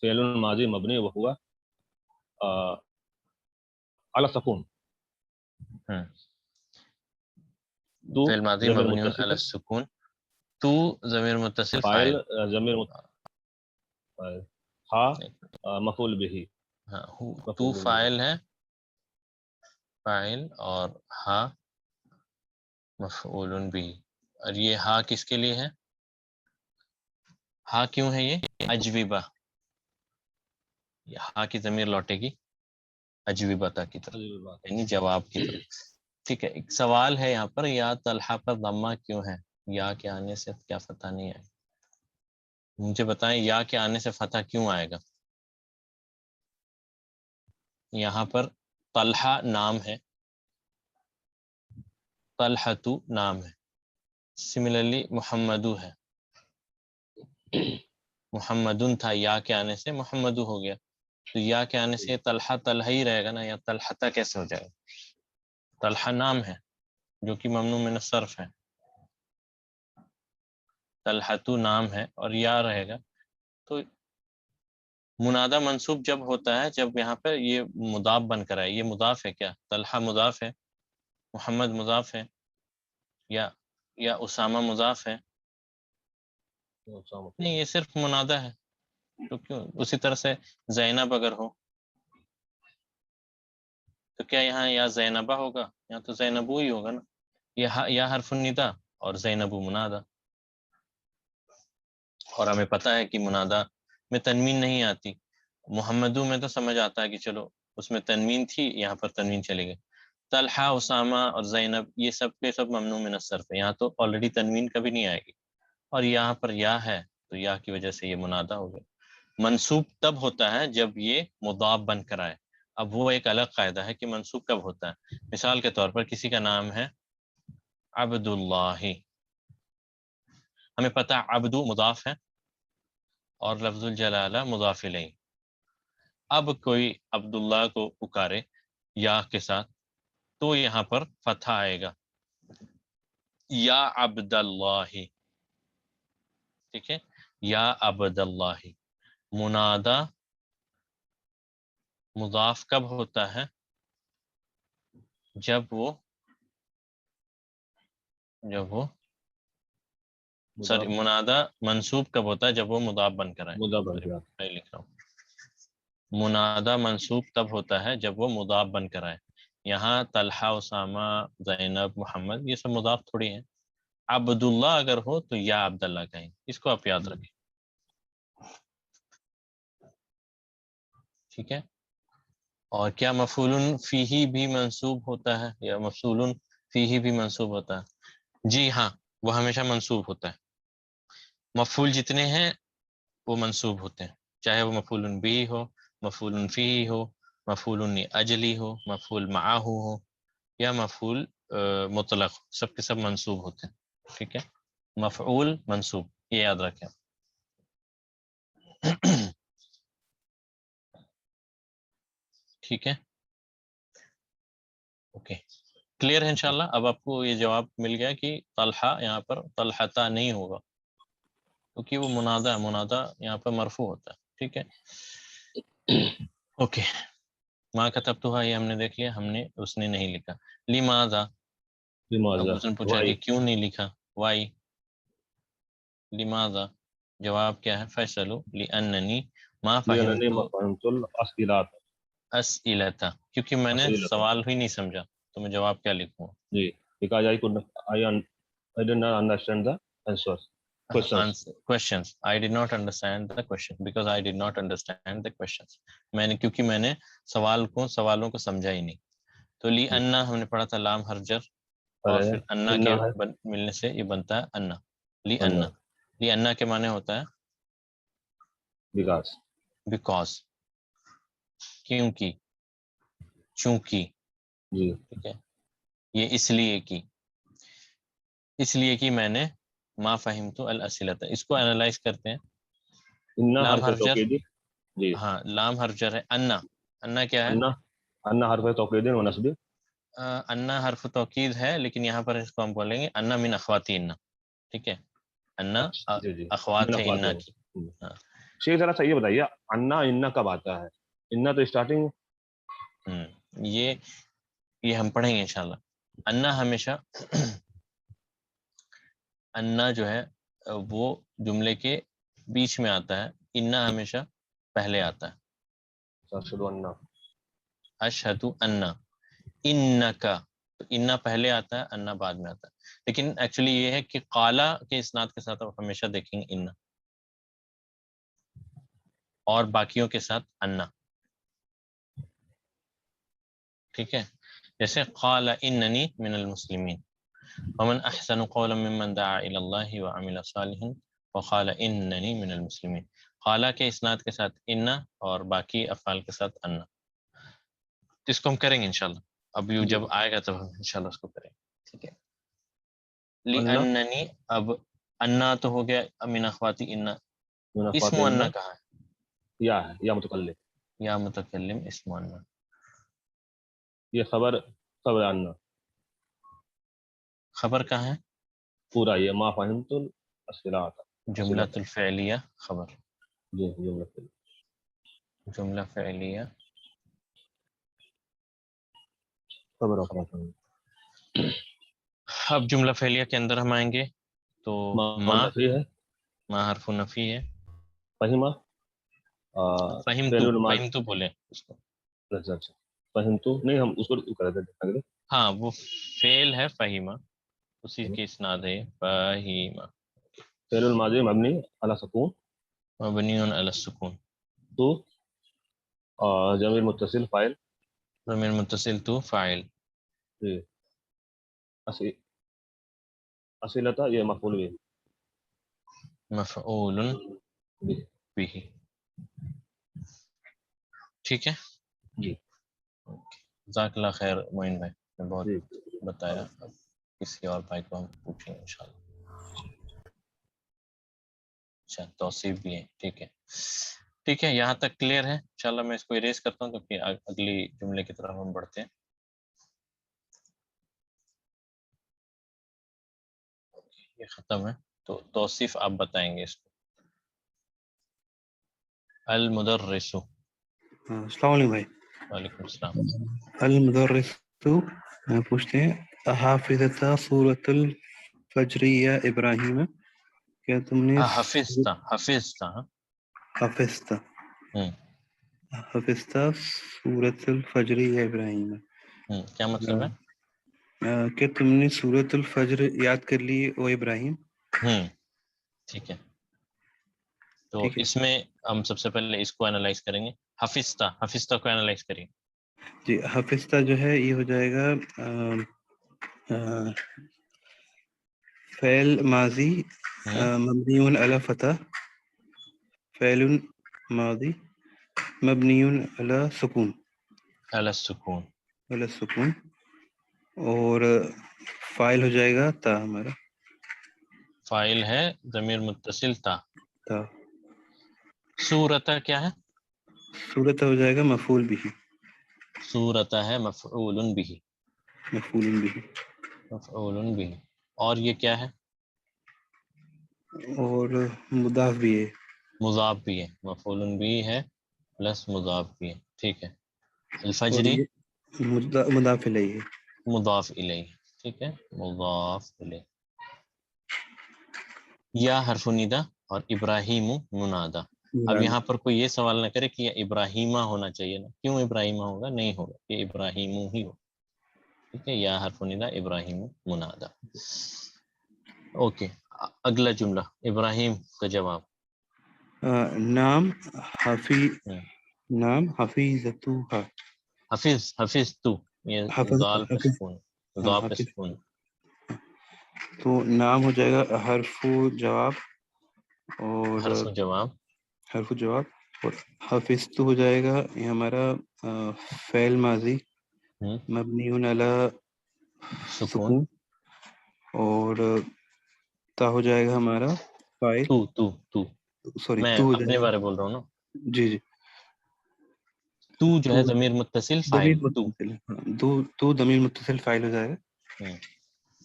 فعل ماضی مبنی وہوا علی السکون. تو فعل ماضی ضمیر مبنی متصل علی السکون. تو ضمیر متصل فاعل فاعل. ضمیر فاعل. ہا مفعول به. ہاں تو فاعل ہے، فاعل، اور ہا مفعول بھی. اور یہ ہا کس کے لیے ہے؟ ہا کیوں ہے یہ؟ اجوبہ. ہا کی ضمیر لوٹے گی اجوبہ کی طرف، یعنی جواب کی طرف. ٹھیک ہے. ایک سوال ہے یہاں پر، یا طلحہ پر ضمہ کیوں ہے؟ یا کے آنے سے کیا فتح نہیں آئے؟ مجھے بتائیں یا کے آنے سے فتح کیوں آئے گا؟ یہاں پر طلحہ نام ہے، طلحتو نام ہے. سملرلی محمدو ہے. محمدن تھا، یا کے آنے سے محمدو ہو گیا. تو یا کے آنے سے طلحہ طلحہ ہی رہے گا نا، یا طلحتہ کیسے ہو جائے گا؟ طلحہ نام ہے جو کہ ممنوع من الصرف ہے. طلحتو نام ہے اور یا رہے گا. تو منادہ منصوب جب ہوتا ہے جب یہاں پہ یہ مضاف بن کر آئے. یہ مضاف ہے کیا؟ طلحہ مضاف ہے، محمد مضاف ہے، یا اسامہ مضاف ہے؟ نہیں، یہ صرف منادہ ہے. تو کیوں؟ اسی طرح سے زینب اگر ہو تو کیا یہاں یا زینبہ ہوگا؟ یہاں تو زینبو ہی ہوگا نا. یا حرف النداء اور زینبو منادہ. اور ہمیں پتہ ہے کہ منادہ میں تنوین نہیں آتی. محمدو میں تو سمجھ آتا ہے کہ چلو اس میں تنوین تھی، یہاں پر تنوین چلے گئے. طلحہ، اسامہ اور زینب یہ سب کے سب ممنوع من الصرف ہے. یہاں تو آلریڈی تنوین کبھی نہیں آئے گی، اور یہاں پر یا ہے تو یا کی وجہ سے یہ منادہ ہو گیا. منصوب تب ہوتا ہے جب یہ مضاف بن کر آئے. اب وہ ایک الگ قاعدہ ہے کہ منصوب کب ہوتا ہے. مثال کے طور پر کسی کا نام ہے عبداللہ، ہمیں پتہ عبدو مضاف ہے اور لفظ الجلالہ مضاف الیہ. اب کوئی عبداللہ کو پکارے یا کے ساتھ تو یہاں پر فتح آئے گا، یا عبداللہ. ٹھیک ہے، یا عبداللہ. منادہ مضاف کب ہوتا ہے؟ جب وہ سوری، منادہ منصوب کب ہوتا ہے؟ جب وہ مضاف بن کر آئے. مضاف بن کر. میں لکھ رہا ہوں منادہ منصوب تب ہوتا ہے جب وہ مضاف بن کر آئے. یہاں طلحہ، اسامہ، زینب، محمد یہ سب مضاف تھوڑی ہیں. عبداللہ اگر ہو تو یا عبداللہ کہیں، اس کو آپ یاد رکھیں. ٹھیک ہے. اور کیا مفعول فیہ بھی منصوب ہوتا ہے یا مفعول فیہ بھی منصوب ہوتا ہے؟ جی ہاں، وہ ہمیشہ منصوب ہوتا ہے. مفعول جتنے ہیں وہ منصوب ہوتے ہیں، چاہے وہ مفعول بھی ہو، مفعول فیہ ہو، مفعول اجلی ہو، مفعول معہ ہو، یا مفعول مطلق، سب کے سب منصوب ہوتے ہیں. ٹھیک ہے. مفعول منصوب، یہ یاد رکھیں. ٹھیک ہے. اوکے، کلیئر ہے انشاءاللہ. اب آپ کو یہ جواب مل گیا کہ طلحہ یہاں پر طلحتا نہیں ہوگا کیونکہ وہ منادہ ہے، منادہ یہاں پر مرفوع ہوتا ہے. ٹھیک ہے. اوکے. ما کتبتھا یہ ہم نے دیکھ لیا، ہم نے اس نے نہیں لکھا. لماذا، اب اس نے پوچھا کہ کیوں نہیں لکھا، وائی. لماذا جواب کیا ہے؟ فیصلو لأننی ما فہمت اسئلۃ، کیونکہ میں نے سوال ہی نہیں سمجھا تو میں جواب کیا لکھوں؟ جی، because I did not understand the answers. Questions. I did not understand the question because I did not understand the questions. کیونکہ میں نے سوالوں کو سمجھا ہی نہیں. تو لی انا ہم نے پڑھا تھا لام حرجر، اور پھر انا کے ملنے سے یہ بنتا ہے انا. لی انا، لی انا کے معنی ہوتا ہے بیکاز، کیونکہ، چونکہ. ٹھیک ہے. یہ اس لیے کی میں نے ما فہمت الاسئلۃ. اس کو انالائز کرتے ہیں. لام حرجر، ہاں لام حرجر ہے. انا کیا ہے؟ انا حرف توکید و نصب. انا حرف توکید ہے، لیکن یہاں پر اس کو ہم بولیں گے انا من اخواتی انا. ٹھیک ہے. انا اخوات ہے انا کی. شیخ ذرا صحیح بتائیے، انا انا کب آتا ہے؟ انا تو اسٹارٹنگ. یہ ہم پڑھیں گے انشاءاللہ. انا ہمیشہ انا جو ہے وہ جملے کے بیچ میں آتا ہے، انا ہمیشہ پہلے آتا ہے. اشہدو انا، انکا، تو انا پہلے آتا ہے، انا بعد میں آتا ہے. لیکن ایکچولی یہ ہے کہ قالا کے اسناد کے ساتھ آپ ہمیشہ دیکھیں گے انا، اور باقیوں کے ساتھ انا. ٹھیک ہے. جیسے قال اننی من المسلمین، ومن احسن قولا ممن دعا الی اللہ وعمل صالحا وقال اننی من المسلمین. قالا کے اسناد کے ساتھ انا اور باقی افعال کے ساتھ انا. اس کو ہم کریں گے انشاءاللہ. اب جب آئے گا تب ہم انشاءاللہ اس کو کریں گے. ٹھیک ہے. لِأَنَّنِی، اب انا تو ہو گیا من اخواتی انا. اسم انا کہاں ہے؟ یا ہے، یا متکلم. یا متکلم اسم انا. یہ خبر انا. خبر کہاں ہے؟ پورا یہ ما فہمت الاسئلۃ. جملۃ الفعلیہ خبر. جی، جملہ فعلیہ خبر. اب جملہ فعلیہ کے اندر ہم آئیں گے تو ما حرف نفی ہے. فہمتو بولے اس کو. فہمتو نہیں، ہم اس کو کر رہے تھے. ہاں وہ فعل ہے فہیمہ، اسی کی اسناد ہے فہیمہ. فعل الماضی مبنی علی سکون، مبنی علی السکون. تو ضمیر متصل فاعل. ضمیر متصل تو فاعل. جی. اسئلۃ یہ مفعول بھی. مفعول بھی. ٹھیک ہے جی. جزاک اللہ خیر معین بھائی نے بہت بتایا. اب کسی اور بھائی کو ہم پوچھیں گے انشاءاللہ. اچھا توصیف بھی ہے. ٹھیک ہے یہاں تک کلیئر ہے انشاءاللہ. میں اس کو اریز کرتا ہوں کیونکہ اگلی جملے کی طرف ہم بڑھتے ہیں. یہ ختم ہے تو توصیف آپ بتائیں گے اس کو. المدرس. السلام علیکم بھائی. وعلیکم السلام. المدرس پوچھتے ہیں حافظۃ سورۃ الفجر یا ابراہیم، کیا تم نے حفظتا. حفظت حفظت سورۃ الفجر یا ابراہیم، کیا مطلب ہے؟ کہ تم نے سورۃ الفجر یاد کر لی او ابراہیم. ٹھیک ہے. تو ٹھیک ہے اس میں ہم سب سے پہلے اس کو انالائز کریں گے. حفظتہ کو انالائز کریے. جی. حفظتہ جو ہے یہ ہو جائے گا فعل ماضی مبنی علی فتح، فعل ماضی مبنی علی سکون، علی السکون. علی السکون، اور فاعل ہو جائے گا تا ہمارا. فاعل ہے ضمیر متصل تا. تا. سورتہ کیا ہے؟ صورت ہو جائے گا مفعول بھی، سورتہ ہے مفعول به. مفعول بھی، مفعول به. اور یہ کیا ہے؟ اور مضاف بھی ہے. مضاف بھی ہے. مفعول بھی ہے پلس مضاف بھی ہے. ٹھیک ہے. اور الفجری یہ مضاف الیہ ہے. مضاف الیہ. ٹھیک ہے. مضاف الیہ. یا حرف ندا اور ابراہیم منادا. اب یہاں پر کوئی یہ سوال نہ کرے کہ یہ ابراہیمہ ہونا چاہیے نا. کیوں ابراہیمہ ہوگا؟ نہیں ہوگا، یہ ابراہیم ہی ہوگا. ٹھیک ہے. یا حرف ندا ابراہیم منادا. اوکے. اگلا جملہ ابراہیم کا جواب. نام نام حفیظتھا. حفظ تو یہ دال پہ حفظ سکون، ضاد پہ حفظ. سکون. تو نام ہو جائے گا حرف جواب، اور حرف جواب. حرف جواب، اور حفظ تو ہو جائے گا یہ ہمارا فعل ماضی ہم، مبنی علی سکون. سکون، اور تا ہو جائے گا ہمارا فاعل. تو سوری میں تو ہو اپنے جائے گا. بارے بول رہا ہوں نا. جی جی. تو جو تو ہے ضمیر متصل فاعل ضمیر تو. متصل، تو ضمیر متصل فاعل ہو جائے گا.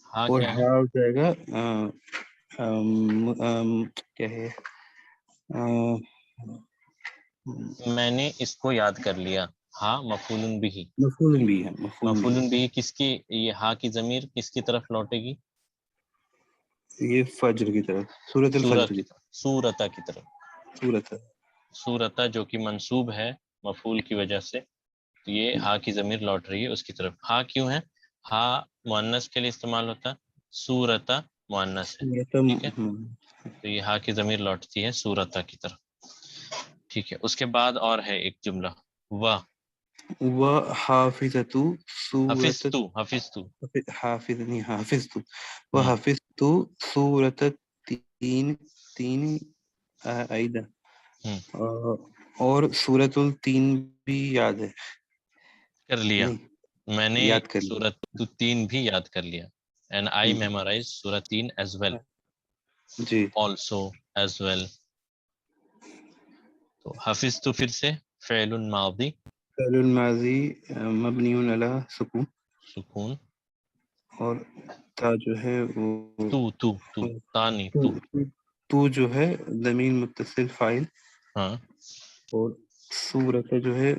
ہاں اور کیا ہے؟ ہاں ہو جائے گا کیا ہے، میں نے اس کو یاد کر لیا. ہاں مفعول بھی. مفعول بھی ہے. مفعول بھی کس کی؟ یہ ہاں کی ضمیر کس کی طرف لوٹے گی؟ یہ فجر کی طرف، سورۃ سورہ الفجر کی کی طرف. سورتہ کی طرف. سورت ہے. سورتہ جو کہ منصوب ہے مفعول کی وجہ سے، تو یہ ہاں کی ضمیر لوٹ رہی ہے اس کی طرف. ہاں کیوں ہے؟ ہاں مؤنث کے لیے استعمال ہوتا ہے، سورتہ مؤنث ہے. سورت ٹھیک ہے. تو یہ ہاں کی ضمیر لوٹتی ہے سورتہ کی طرف. ٹھیک ہے. اس کے بعد اور ہے ایک جملہ و حافظۃ سورت، حفظتو. حافظ نہیں، حافظ تو و ہم، حافظ تو سورت تین عیدہ، ہم، اور سورت التین بھی یاد ہے. کر لیا. نہیں، میں نے یاد کر لیا. سورت 3 بھی یاد کر لیا. اینڈ آئی میمورائز سورت 3 ایز ویل، جی. Also as well. تو حفظ تو پھر سے فعل ماضی فعل الماضی مبنی علی سکون، سکون. اور تا جو ہے وہ تو تانی تو تو. تو جو ہے ضمیر متصل فاعل، ہاں. اور صورت جو ہے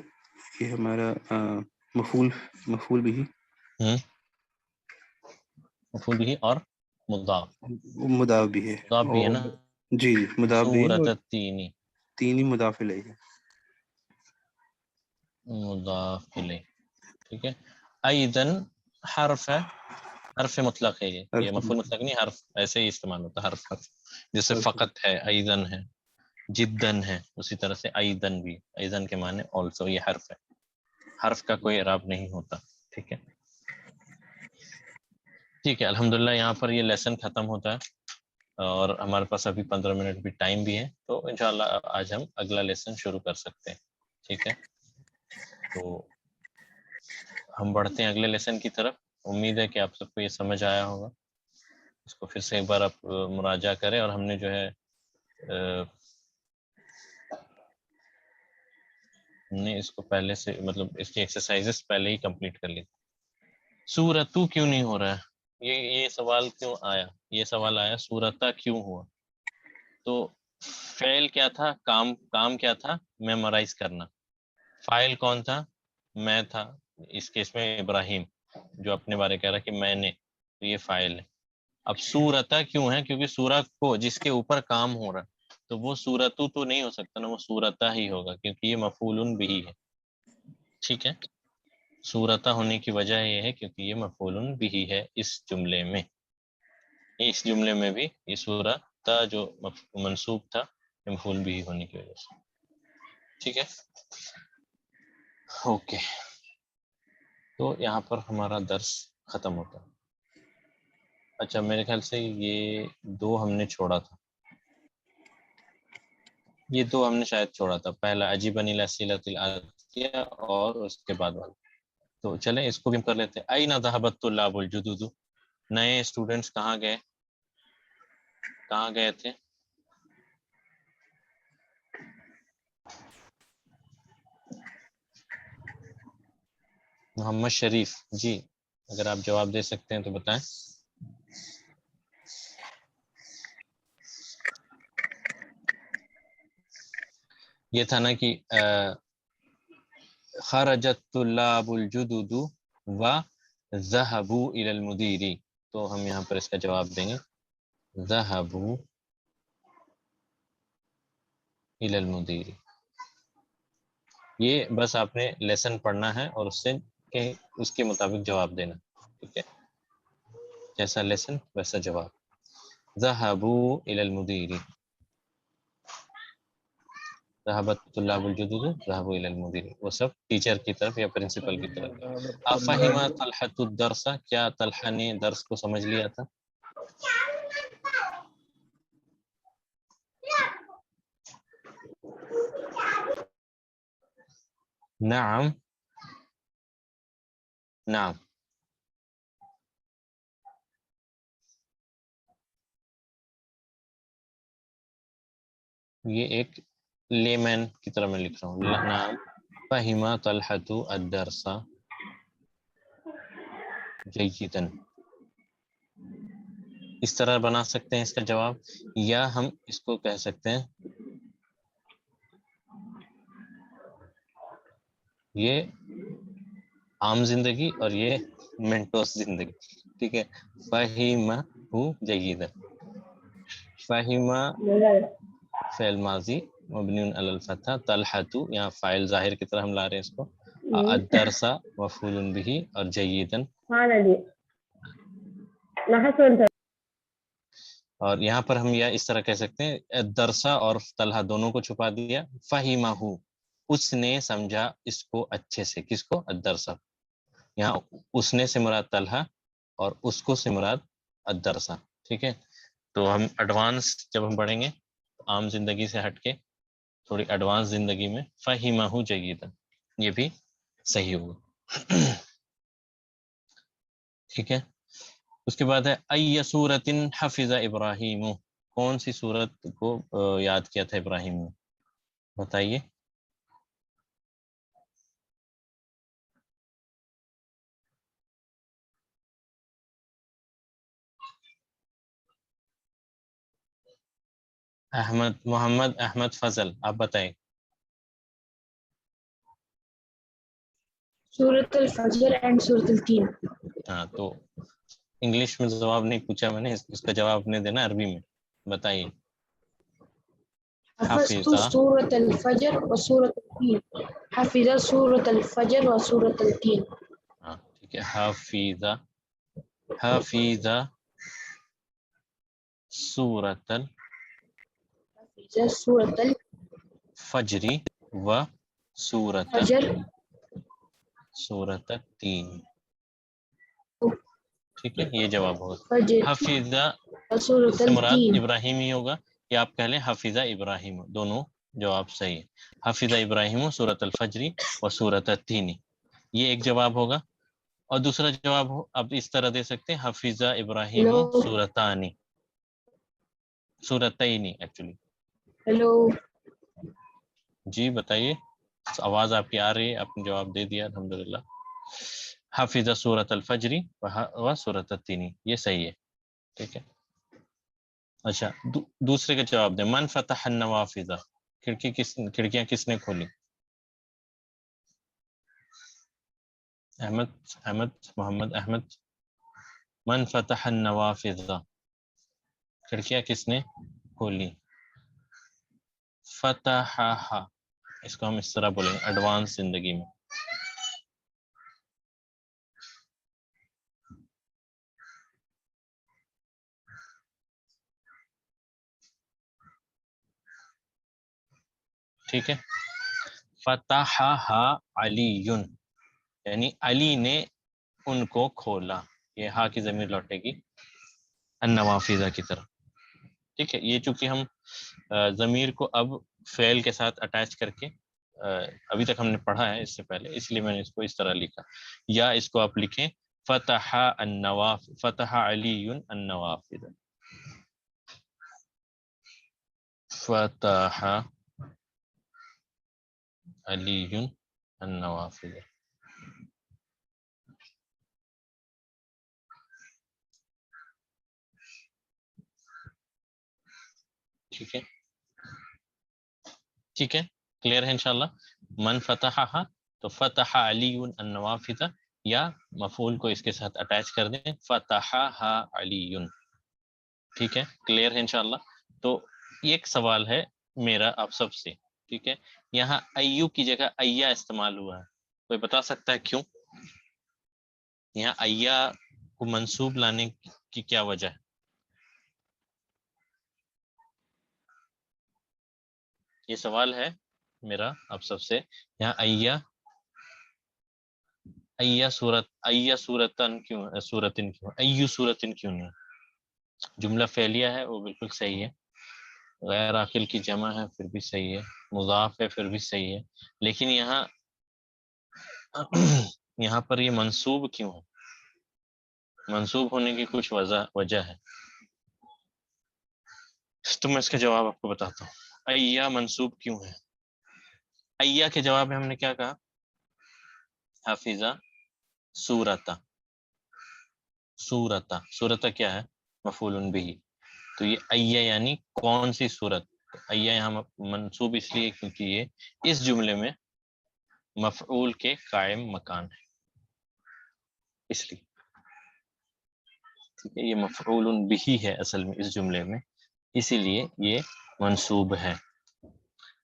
یہ ہمارا مفعول بھی، مفعول بھی اور مضاف. مضاف بھی ہے. مضاف بھی ہے اور نا. جی جی مضاف بھی ہے، سورت اور تینی تین ہی مضاف الیہ ہے. مضاف الیہ. ٹھیک ہے. ایدن حرف ہے، حرف مطلق ہے. یہ مفعول مطلق نہیں، حرف ایسے ہی استعمال ہوتا ہے. حرف جیسے فقط ہے، ایدن ہے، جدن ہے، اسی طرح سے ایدن بھی. ایدن کے معنی آلسو. یہ حرف ہے، حرف کا کوئی اعراب نہیں ہوتا. ٹھیک ہے. ٹھیک ہے. الحمدللہ یہاں پر یہ لیسن ختم ہوتا ہے، اور ہمارے پاس ابھی 15 منٹ بھی ٹائم بھی ہے. تو انشاءاللہ آج ہم اگلا لیسن شروع کر سکتے ہیں. ٹھیک ہے. تو ہم بڑھتے ہیں اگلے لیسن کی طرف. امید ہے کہ آپ سب کو یہ سمجھ آیا ہوگا. اس کو پھر سے ایک بار آپ مراجعہ کریں. اور ہم نے جو ہے ہم نے اس کو پہلے سے مطلب اس کی ایکسرسائزز پہلے ہی کمپلیٹ کر لی. سورتو کیوں نہیں ہو رہا ہے؟ یہ سوال کیوں آیا؟ یہ سوال آیا سورتہ کیوں ہوا. تو فعل کیا تھا؟ کام کیا تھا؟ میمورائز کرنا. فاعل کون تھا؟ میں تھا. اس کیس میں ابراہیم جو اپنے بارے کہہ رہا کہ میں نے، تو یہ فاعل ہے. اب سورتہ کیوں ہے؟ کیونکہ سورہ کو جس کے اوپر کام ہو رہا ہے، تو تو وہ سورتو تو نہیں ہو سکتا نا، وہ سورتا ہی ہوگا کیونکہ یہ مفعول بھی ہے. ٹھیک ہے، سورتا ہونے کی وجہ یہ ہے کیونکہ یہ مفعول بھی ہے اس جملے میں. اس جملے میں بھی یہ سورتا جو منصوب تھا یہ مفعول بھی ہونے کی وجہ سے. ٹھیک ہے، اوکے. تو یہاں پر ہمارا درس ختم ہوتا ہے. اچھا میرے خیال سے یہ دو ہم نے چھوڑا تھا، یہ دو ہم نے شاید چھوڑا تھا، پہلا عجیبنی الاسئلۃ الآتیہ اور اس کے بعد والا. تو چلیں اس کو بھی ہم کر لیتے ہیں. این ذهب الطلاب الجدد، نئے اسٹوڈنٹس کہاں گئے، کہاں گئے تھے؟ محمد شریف جی، اگر آپ جواب دے سکتے ہیں تو بتائیں. یہ تھا نا کہ خرجت طلاب الجدد و ذهبوا الى المدیر، تو ہم یہاں پر اس کا جواب دیں گے ذهبوا الى المدیر. یہ بس آپ نے لیسن پڑھنا ہے اور اس کے مطابق جواب دینا. ٹھیک ہے، جیسا لیسن ویسا جواب. ذهبوا الى المدیر، ذهبت طلاب الجدد ذهبوا الى المدیر، وہ سب ٹیچر کی طرف یا پرنسپل کی طرف. افہم طلحۃ الدرس، کیا طلحہ نے درس کو سمجھ لیا تھا؟ نعم نعم. یہ ایک لیمن کی طرح میں لکھ رہا ہوں. نعم فہم طلحۃ الدرس جیدا، اس طرح بنا سکتے ہیں اس کا جواب، یا ہم اس کو کہہ سکتے ہیں یہ عام زندگی اور یہ منٹوس زندگی. ٹھیک ہے، فہمہ جیدا، فہمہ فعل ماضی مبنی علی الفتح، طلحۃ یہاں فاعل ظاہر کی طرح ہم لا رہے ہیں اس کو، الدرس مفعول به اور جیدا. اور یہاں پر ہم یہ اس طرح کہہ سکتے ہیں الدرسہ اور طلحہ دونوں کو چھپا دیا. فہمہ، اس نے سمجھا اس کو اچھے سے، کس کو؟ الدرسہ. یہاں اس نے سے مراد طلحہ اور اس کو سے مراد الدرسہ. ٹھیک ہے، تو ہم ایڈوانس جب ہم پڑھیں گے عام زندگی سے ہٹ کے تھوڑی ایڈوانس زندگی میں فہمہ جیدا، یہ بھی صحیح ہوگا. ٹھیک ہے، اس کے بعد ہے ای سورۃ حفظ ابراہیم، کون سی سورت کو یاد کیا تھا ابراہیم نے؟ بتائیے. محمد احمد فضل، آپ بتائیں. سورۃ الفجر اینڈ سورۃ التین. ہاں، تو انگلش میں جواب نہیں پوچھا میں نے، اس کا جواب نے دینا عربی میں. بتائیے. حفظت سورۃ الفجر و سورۃ التین، حفظ سورۃ الفجر و سورۃ التین. ہاں ٹھیک ہے، حفظ سورۃ حفظ سورۃ الفجر و الفجر سورۃ التین. ٹھیک ہے، یہ جواب ہوگا. فجر حفظ و سورۃ اس سے مراد التین. ابراہیم ہی ہوگا، یا آپ کہہ لیں حفظ ابراہیم، دونوں جواب صحیح ہے. حفظ ابراہیم سورۃ الفجر و سورۃ التین، یہ ایک جواب ہوگا. اور دوسرا جواب آپ اس طرح دے سکتے ہیں حفظ ابراہیم ہیلو سورتانی، سورتین ایکچولی. ہیلو. جی بتائیے، آواز آپ کی آ رہی ہے، آپ نے جواب دے دیا الحمدللہ. حفظ سورۃ الفجر و سورۃ التین، یہ صحیح ہے. ٹھیک ہے، اچھا دوسرے کا جواب دیں. من فتح النوافذ، کھڑکیاں کس نے کھولی؟ محمد احمد. من فتح النوافذ، کھڑکیاں کس نے کھولی؟ فتحہ، اس کو ہم اس طرح بولیں گے ایڈوانس زندگی میں. ٹھیک ہے. فتحہ علی، یعنی علی نے ان کو کھولا. یہ ہا کی ضمیر لوٹے گی النوافذ کی طرف. ٹھیک ہے. یہ چونکہ ہم ضمیر کو اب فعل کے ساتھ اٹیچ کر کے ابھی تک ہم نے پڑھا ہے اس سے پہلے، اس لیے میں نے اس کو اس طرح لکھا. یا اس کو آپ لکھیں فتح النوافذ، فتح علی النوافذ، فتح علی النوافذ. ٹھیک ہے. ٹھیک ہے، کلیئر ہے انشاءاللہ. من فتحہ، تو فتح علی النوافذ، یا مفعول کو اس کے ساتھ اٹیچ کر دیں فتحہ علی. ٹھیک ہے، کلیئر ہے انشاءاللہ. تو ایک سوال ہے میرا آپ سب سے. ٹھیک ہے، یہاں ایو کی جگہ ایا استعمال ہوا ہے، کوئی بتا سکتا ہے کیوں؟ یہاں ایا کو منصوب لانے کی کیا وجہ ہے؟ یہ سوال ہے میرا آپ سب سے. یہاں ایا صورتن کیوں، صورتن کیوں، ایو صورتن کیوں نہیں؟ جملہ فعلیہ ہے وہ بالکل صحیح ہے، غیر عاقل کی جمع ہے پھر بھی صحیح ہے، مضاف ہے پھر بھی صحیح ہے، لیکن یہاں پر یہ منصوب کیوں ہے؟ منصوب ہونے کی کچھ وجہ ہے، تو میں اس کا جواب آپ کو بتاتا ہوں. ایا منصوب کیوں ہے؟ ایا کے جواب میں ہم نے کیا کہا؟ حافظہ سورتا. سورتا کیا ہے؟ مفعول بہ. تو یہ ایا یعنی کون سی صورت؟ ایا یہاں منصوب اس لیے کیونکہ یہ اس جملے میں مفعول کے قائم مکان ہے، اس لیے. ٹھیک ہے، یہ مفعول بہ ہے اصل میں اس جملے میں، اسی لیے یہ منصوب ہے.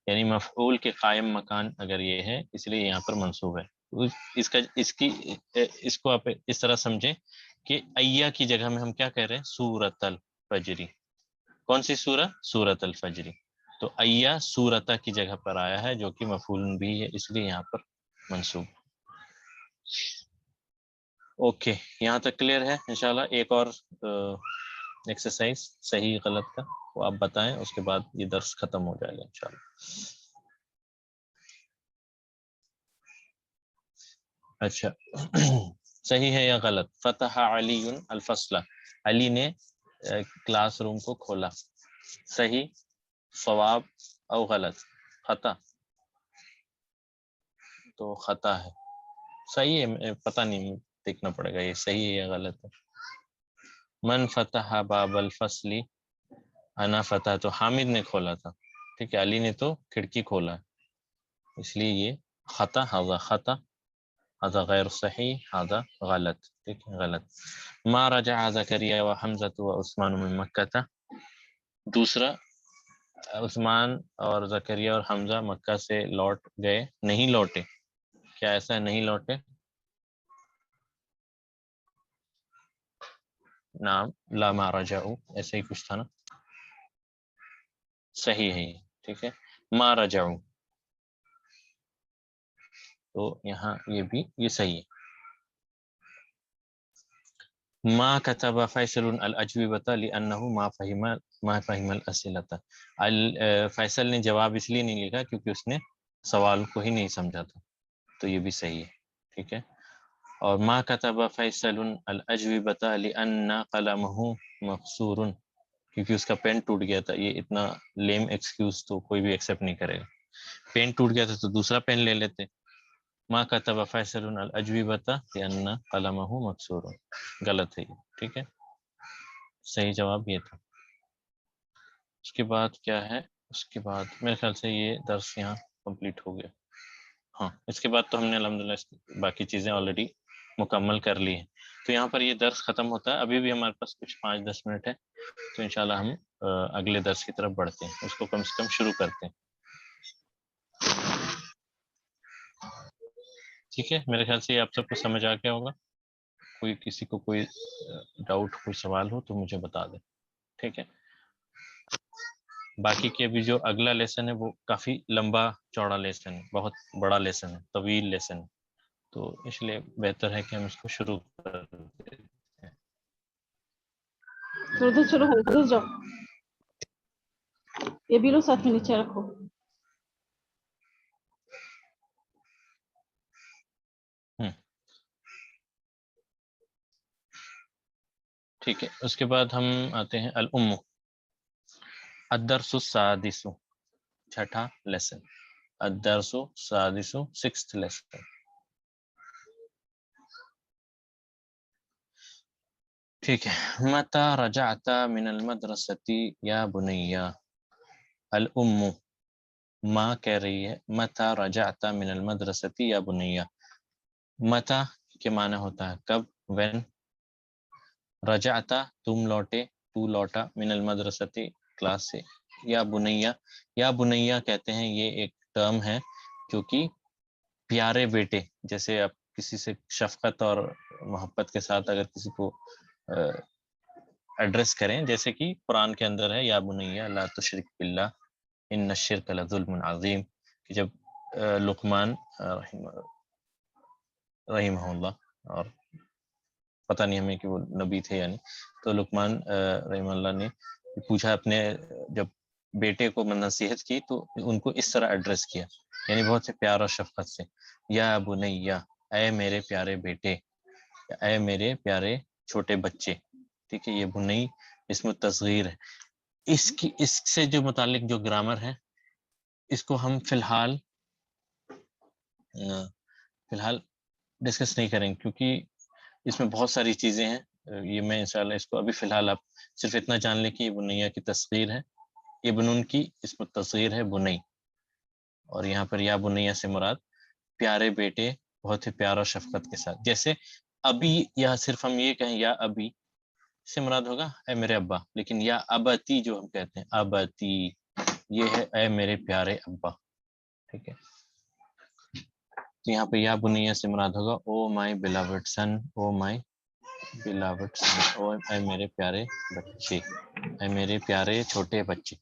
یعنی مفعول کے قائم مکان اگر یہ ہے اس لیے یہاں پر منصوب ہے. اس کو آپ اس طرح سمجھیں کہ ایا کی جگہ میں ہم کیا کہہ رہے ہیں؟ سورۃ الفجر. کون سی سورہ؟ سورۃ الفجر. تو ایا سورتا کی جگہ پر آیا ہے جو کہ مفعول بھی ہے، اس لیے یہاں پر منصوب. اوکے، یہاں تک کلیئر ہے انشاءاللہ. ایک اور ایکسرسائز صحیح غلط کا وہ آپ بتائیں، اس کے بعد یہ درس ختم ہو جائے گا انشاءاللہ. اچھا صحیح ہے یا غلط؟ فتح علی الفصل، علی نے کلاس روم کو کھولا. صحیح، صواب او غلط؟ خطا. تو خطا ہے. صحیح ہے، پتہ نہیں دیکھنا پڑے گا یہ صحیح ہے یا غلط ہے. من فتح باب الفصل انا فتح، تو حامد نے کھولا تھا. ٹھیک ہے، علی نے تو کھڑکی کھولا، اس لیے یہ خطا. ہذا خطا، هذا غیر صحیح، هذا غلط. ٹھیک ہے، غلط. ما رجع زکریا و حمزہ و عثمان من مکہ، دوسرا عثمان اور زکریا اور حمزہ مکہ سے لوٹ گئے، نہیں لوٹے. کیا ایسا ہے نہیں لوٹے؟ نعم، لا ما رجعوا، ایسے ہی کچھ تھا نا. صحیح ہے یہ. ٹھیک ہے، ما رجعوا، تو یہاں یہ بھی یہ صحیح ہے. ما كتب فیصل الاجوبۃ لانه ما فهم الاسئلۃ، فیصل نے جواب اس لیے نہیں لکھا کیونکہ اس نے سوال کو ہی نہیں سمجھا تھا، تو یہ بھی صحیح ہے. ٹھیک ہے. اور ما كتب فیصل الاجوبۃ لان قلمه مکسور، کیونکہ اس کا پین ٹوٹ گیا تھا. یہ اتنا لیم ایکسکیوز تو کوئی بھی ایکسیپٹ نہیں کرے گا. پین ٹوٹ گیا تھا تو دوسرا پین لے لیتے. ما كتب فیصل الاجوبۃ لان قلمه مکسور، غلط ہے یہ. ٹھیک ہے، صحیح جواب یہ تھا. اس کے بعد کیا ہے؟ اس کے بعد میرے خیال سے یہ درس یہاں کمپلیٹ ہو گیا. ہاں، اس کے بعد تو ہم نے الحمدللہ باقی چیزیں آلریڈی مکمل کر لی ہیں. تو یہاں پر یہ درس ختم ہوتا ہے. ابھی بھی ہمارے پاس کچھ 5-10 منٹ ہے، تو انشاءاللہ ہم اگلے درس کی طرف بڑھتے ہیں، اس کو کم سے کم شروع کرتے ہیں. ٹھیک ہے، میرے خیال سے یہ آپ سب کو سمجھ آ گیا ہوگا. کوئی کسی کو کوئی ڈاؤٹ کوئی سوال ہو تو مجھے بتا دیں. ٹھیک ہے، باقی کے ابھی جو اگلا لیسن ہے وہ کافی لمبا چوڑا لیسن ہے، بہت بڑا لیسن ہے، طویل لیسن ہے، تو اس لیے بہتر ہے کہ ہم اس کو شروع کر دیتے ہیں. تو ادھر چلو ادھر جاؤ، یہ بھی لو ساتھ میں نیچے رکھو. ٹھیک ہے، اس کے بعد ہم آتے ہیں الام، الدرس السادس، چھٹا لیسن، الدرس السادس، سکسth لیسن. ٹھیک ہے، متى رجعت من المدرسة یا بنی. الام ماں کہہ رہی ہے متى رجعت من المدرسة یا بنی. متى کے معنی ہوتا ہے کب، when. رجعت تم لوٹے، تو لوٹا، من المدرسة کلاس سے. یا بنیا، یا بنیا کہتے ہیں، یہ ایک ٹرم ہے جو کہ پیارے بیٹے، جیسے آپ کسی سے شفقت اور محبت کے ساتھ اگر کسی کو ایڈریس کریں، جیسے کہ قرآن کے اندر ہے یا بنیا لا تشرک باللہ ان الشرک لظلم عظیم، کہ جب لقمان رحمہ اللہ، اور پتہ نہیں ہمیں کہ وہ نبی تھے یعنی، تو لقمان رحمہ اللہ نے پوچھا اپنے، جب بیٹے کو نصیحت کی تو ان کو اس طرح ایڈریس کیا، یعنی بہت سے پیار اور شفقت سے. یا بنیا، اے میرے پیارے بیٹے، اے میرے پیارے چھوٹے بچے. ٹھیک ہے، یہ بنی اسم تصغیر ہے. اس سے جو متعلق جو گرامر ہے اس کو ہم فی الحال ڈسکس نہیں کریں گے، کیونکہ اس میں بہت ساری چیزیں ہیں. یہ میں انشاءاللہ اس کو ابھی فی الحال آپ صرف اتنا جان لیں کہ یہ بنیا کی تصغیر ہے، یہ بنون کی اسم تصغیر ہے بنی، اور یہاں پر یا بنیا سے مراد پیارے بیٹے، بہت ہی پیار اور شفقت کے ساتھ. جیسے ابھی، یا صرف ہم یہ کہیں یا ابھی سے مراد ہوگا اے میرے ابا، لیکن یا ابتی جو ہم کہتے ہیں ابتی، یہ ہے اے میرے پیارے ابا. ٹھیک ہے، تو یہاں پہ یا بنیا سے مراد ہوگا او مائی بلاوڈ سن، او مائی بلاوڈ سن، او اے میرے پیارے بچے، اے میرے پیارے چھوٹے بچے.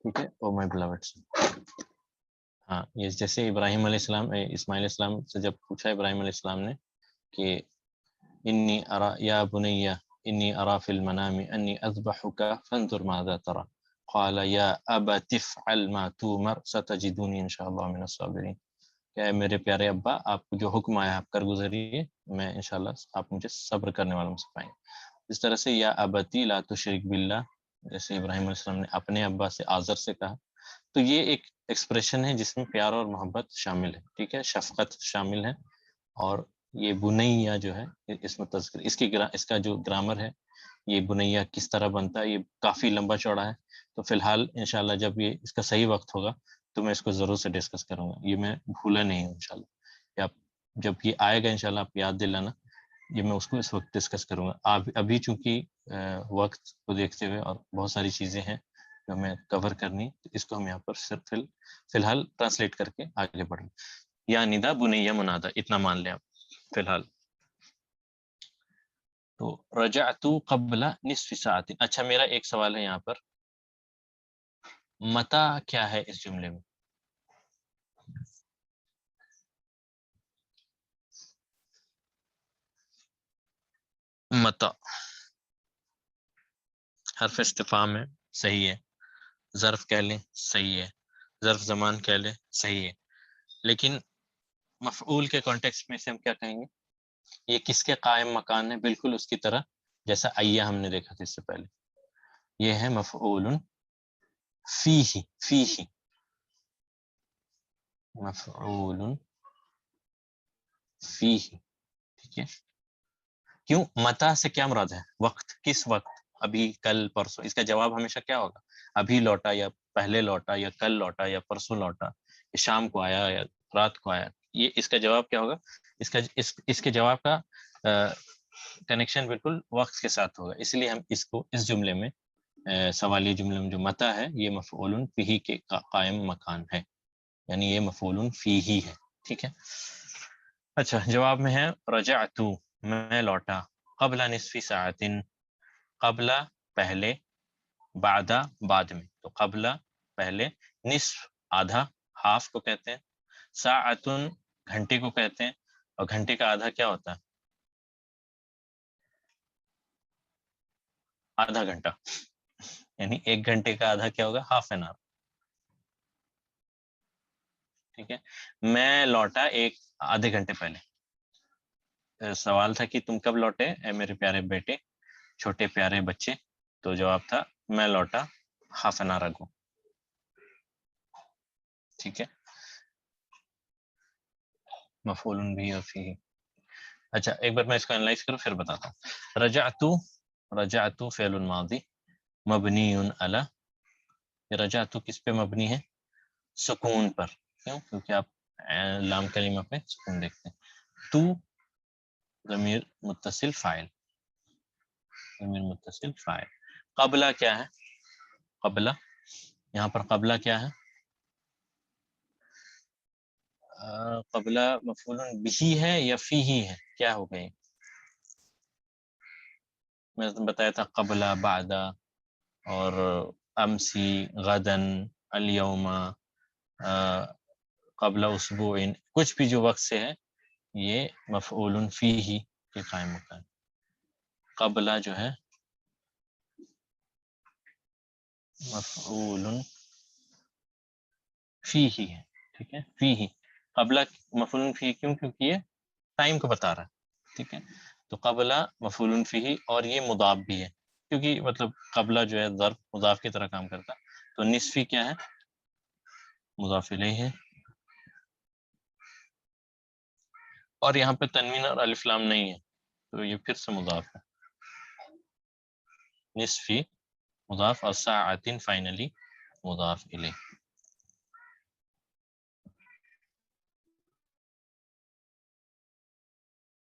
ٹھیک ہے، او مائی بلاوڈ سن. ہاں، یہ جیسے ابراہیم علیہ السلام، اسماعیل علیہ السلام سے جب پوچھا ابراہیم علیہ السلام نے کہ انی ارا یا بنی انی ارا فی المنام انی اذبحک فانظر ماذا ترى قال یا ابت افعل ما تؤمر ستجدونی ان شاء اللہ من الصابرین. کہ میرے پیارے ابا، آپ کو جو حکم آیا آپ کر گزریے، میں انشاءاللہ آپ مجھے صبر کرنے والوں سے پائیں گے. اس طرح سے یا ابتی لا تشرک باللہ، جیسے ابراہیم علیہ السلام نے اپنے ابا سے آزر سے کہا، تو یہ ایک ایکسپریشن ہے جس میں پیار اور محبت شامل ہے. ٹھیک ہے، شفقت شامل ہے. اور یہ بنیا جو ہے اس میں تذکر، اس کا جو گرامر ہے، یہ بنیا کس طرح بنتا ہے، یہ کافی لمبا چوڑا ہے. تو فی الحال انشاءاللہ جب یہ اس کا صحیح وقت ہوگا تو میں اس کو ضرور سے ڈسکس کروں گا، یہ میں بھولا نہیں ہوں انشاءاللہ. یا جب یہ آئے گا انشاءاللہ آپ یاد دلانا، یہ میں اس کو اس وقت ڈسکس کروں گا. ابھی چونکہ وقت کو دیکھتے ہوئے اور بہت ساری چیزیں ہیں جو ہمیں کور کرنی، اس کو ہم یہاں پر صرف فی الحال ٹرانسلیٹ کر کے آگے بڑھیں. یا ندا بنیا منادا، اتنا مان لیں آپ فی الحال. تو رجعت قبل نصف ساعت. اچھا، میرا ایک سوال ہے یہاں پر، متا کیا ہے اس جملے میں؟ متا حرف استفہام ہے، صحیح ہے. ظرف کہہ لیں، صحیح ہے. ظرف زمان کہہ لیں، صحیح ہے. لیکن مفعول کے کانٹیکسٹ میں سے ہم کیا کہیں گے؟ یہ کس کے قائم مکان ہے؟ بالکل اس کی طرح جیسا ایہ ہم نے دیکھا تھا اس سے پہلے. یہ ہے مفعول فیہ، فیہ مفعول فیہ. ٹھیک ہے، کیوں؟ متا سے کیا مراد ہے؟ وقت. کس وقت؟ ابھی، کل، پرسوں. اس کا جواب ہمیشہ کیا ہوگا؟ ابھی لوٹا، یا پہلے لوٹا، یا کل لوٹا، یا پرسوں لوٹا، یا شام کو آیا، یا رات کو آیا. یہ اس کا جواب کیا ہوگا؟ اس کے جواب کا کنیکشن بالکل وقت کے ساتھ ہوگا. اس لیے ہم اس کو اس جملے میں، سوالی جملے میں جو متا ہے، یہ مفعول فیہ کے قائم مکان ہے. یعنی یہ مفعول فی ہی ہے. ٹھیک ہے. اچھا جواب میں ہے رجعت میں لوٹا، قبل نصف ساعت قبل پہلے، بعد بعد میں. تو قبل پہلے، نصف آدھا، ہاف کو کہتے ہیں، ساعت گھنٹے کو کہتے ہیں، اور گھنٹے کا آدھا کیا ہوتا ہے؟ آدھا گھنٹہ. یعنی ایک گھنٹے کا آدھا کیا ہوگا؟ Half an hour. ٹھیک ہے. میں لوٹا ایک آدھے گھنٹے پہلے. سوال تھا کہ تم کب لوٹے اے میرے پیارے بیٹے، چھوٹے پیارے بچے. تو جواب تھا میں لوٹا ہاف این آور اگو. ٹھیک ہے. مفعول بھی اور فی. اچھا ایک بار میں اس کو انالائز کروں پھر بتاتا ہوں. رجعت فعل ماضی مبنی علی، رجعت کس پہ مبنی ہے؟ سکون پر. کیوں؟ کیونکہ آپ لام کلمہ پہ سکون دیکھتے ہیں. تو ضمیر متصل فاعل، ضمیر متصل فاعل. قبلہ کیا ہے؟ قبلہ یہاں پر قبلہ کیا ہے؟ قبلہ مفعول بھی ہے یا فی ہی ہے؟ کیا ہو گئی؟ میں نے بتایا تھا قبلہ، بعد، اور امسی، غدن، الیوم، قبل اسبوع، کچھ بھی جو وقت سے ہے یہ مفعول فی ہی کے قائم مقام. قبلہ جو ہے مفعول فی ہی ہے. ٹھیک ہے. فی ہی قبلہ مفعول فی، کیوں؟ کیونکہ یہ ٹائم کو بتا رہا ہے. ٹھیک ہے. تو قبلہ مفعول فی ہی، اور یہ مضاف بھی ہے کیونکہ مطلب قبلہ جو ہے ظرف مضاف کی طرح کام کرتا. تو نصفی کیا ہے؟ مضاف الیہ ہے. اور یہاں پہ تنوین اور الف لام نہیں ہے تو یہ پھر سے مضاف ہے. نصفی مضاف اور ساعت فائنلی مضاف الیہ.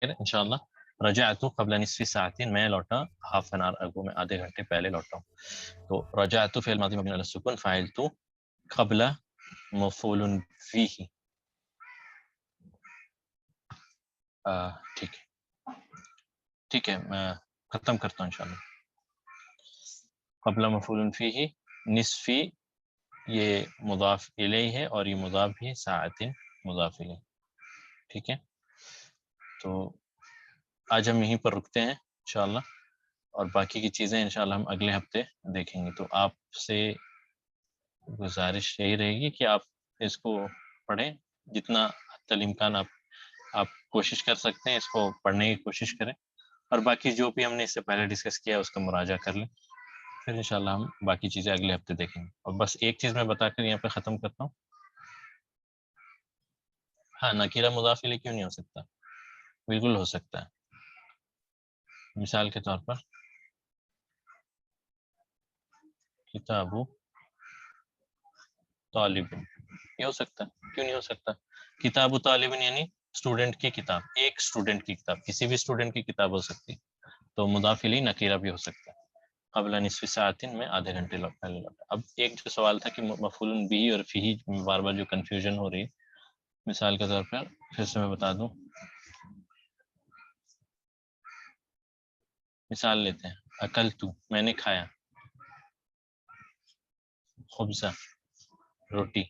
انشاءاللہ. رجعت قبل نصف ساعت، میں لوٹا ہاف این آور اگو، میں آدھے گھنٹے پہلے لوٹا ہوں. تو رجعت فعل ماضی مبنی علی السکون، فاعل تو، قبل مفعول فیہ. ٹھیک ہے. ٹھیک ہے میں ختم کرتا ہوں انشاءاللہ. قبل مفعول فیہ، نصفی یہ مضاف الیہ ہے اور یہ مضاف بھی ہے، ساعت مضاف الیہ. ٹھیک ہے. تو آج ہم یہیں پر رکتے ہیں انشاءاللہ، اور باقی کی چیزیں انشاءاللہ ہم اگلے ہفتے دیکھیں گے. تو آپ سے گزارش یہی رہے گی کہ آپ اس کو پڑھیں، جتنا حتی الامکان آپ کوشش کر سکتے ہیں اس کو پڑھنے کی کوشش کریں، اور باقی جو بھی ہم نے اس سے پہلے ڈسکس کیا اس کا مراجعہ کر لیں. پھر انشاءاللہ ہم باقی چیزیں اگلے ہفتے دیکھیں گے. اور بس ایک چیز میں بتا کر یہاں پہ ختم کرتا ہوں. ہاں نکیرہ مضاف الیہ کیوں نہیں ہو سکتا؟ بالکل ہو سکتا ہے. مثال کے طور پر کتاب طالب، یہ ہو سکتا ہے. کیوں نہیں ہو سکتا؟ کتاب طالب یعنی اسٹوڈنٹ کی کتاب، ایک اسٹوڈنٹ کی کتاب، کسی بھی اسٹوڈنٹ کی کتاب ہو سکتی. تو مضاف الیہ نکیرہ بھی ہو سکتا ہے. قبل نصف ساعت میں آدھے گھنٹے پہلے لوٹا. اب ایک جو سوال تھا کہ مفعول بھی اور فی میں بار بار جو کنفیوژن ہو رہی ہے، مثال کے طور پر پھر سے میں بتا دوں. مثال لیتے ہیں. اکلتو میں نے کھایا، خبزہ روٹی.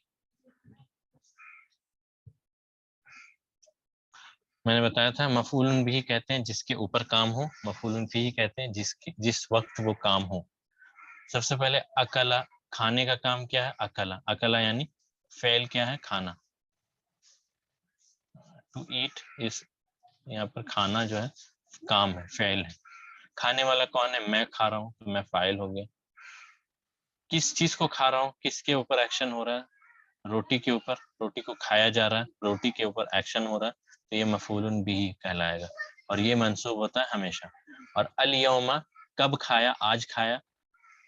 میں نے بتایا تھا مفعول بھی کہتے ہیں جس کے اوپر کام ہو، مفعول فی کہتے ہیں جس وقت وہ کام ہو. سب سے پہلے اکلا، کھانے کا کام کیا ہے؟ اکلا. اکلا یعنی فعل کیا ہے؟ کھانا. ٹو ایٹ اس یہاں پر کھانا جو ہے کام ہے، فعل ہے. کھانے والا کون ہے؟ میں کھا رہا ہوں تو میں فاعل ہو گیا. کس چیز کو کھا رہا ہوں؟ کس کے اوپر ایکشن ہو رہا ہے؟ روٹی کے اوپر. روٹی کو کھایا جا رہا ہے، روٹی کے اوپر ایکشن ہو رہا ہے، تو یہ مفعول بھی کہلائے گا، اور یہ منصوب ہوتا ہے ہمیشہ. اور الیوم کب کھایا؟ آج کھایا.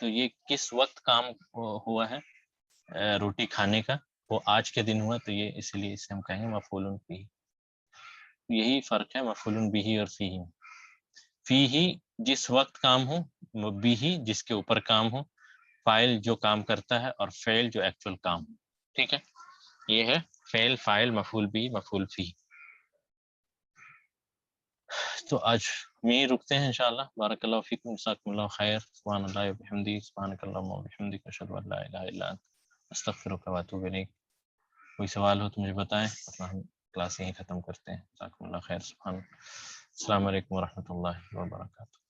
تو یہ کس وقت کام ہوا ہے روٹی کھانے کا؟ وہ آج کے دن ہوا، تو یہ اس لیے اسے ہم کہیں گے مفعول بھی. یہی فرق ہے مفعول بھی اور فی ہی. فی ہی جس وقت کام ہو، بھی جس کے اوپر کام ہو، فاعل جو کام کرتا ہے، اور فعل جو ایکچوئل کام ہو. ٹھیک ہے. یہ ہے فعل فاعل مفعول بھی مفعول فی. تو آج میں رکتے ہیں انشاءاللہ. بارک اللہ فیکم، جزاکم اللہ خیر. سبحان اللہ وبحمدہ، سبحانک اللہم وبحمدک، اشہد ان لا الہ الا انت استغفرک واتوب الیک. کوئی سوال ہو تو مجھے بتائیں، ورنہ ہم کلاس یہیں ختم کرتے ہیں. جزاکم اللہ خیر. السلام علیکم ورحمۃ اللہ وبرکاتہ.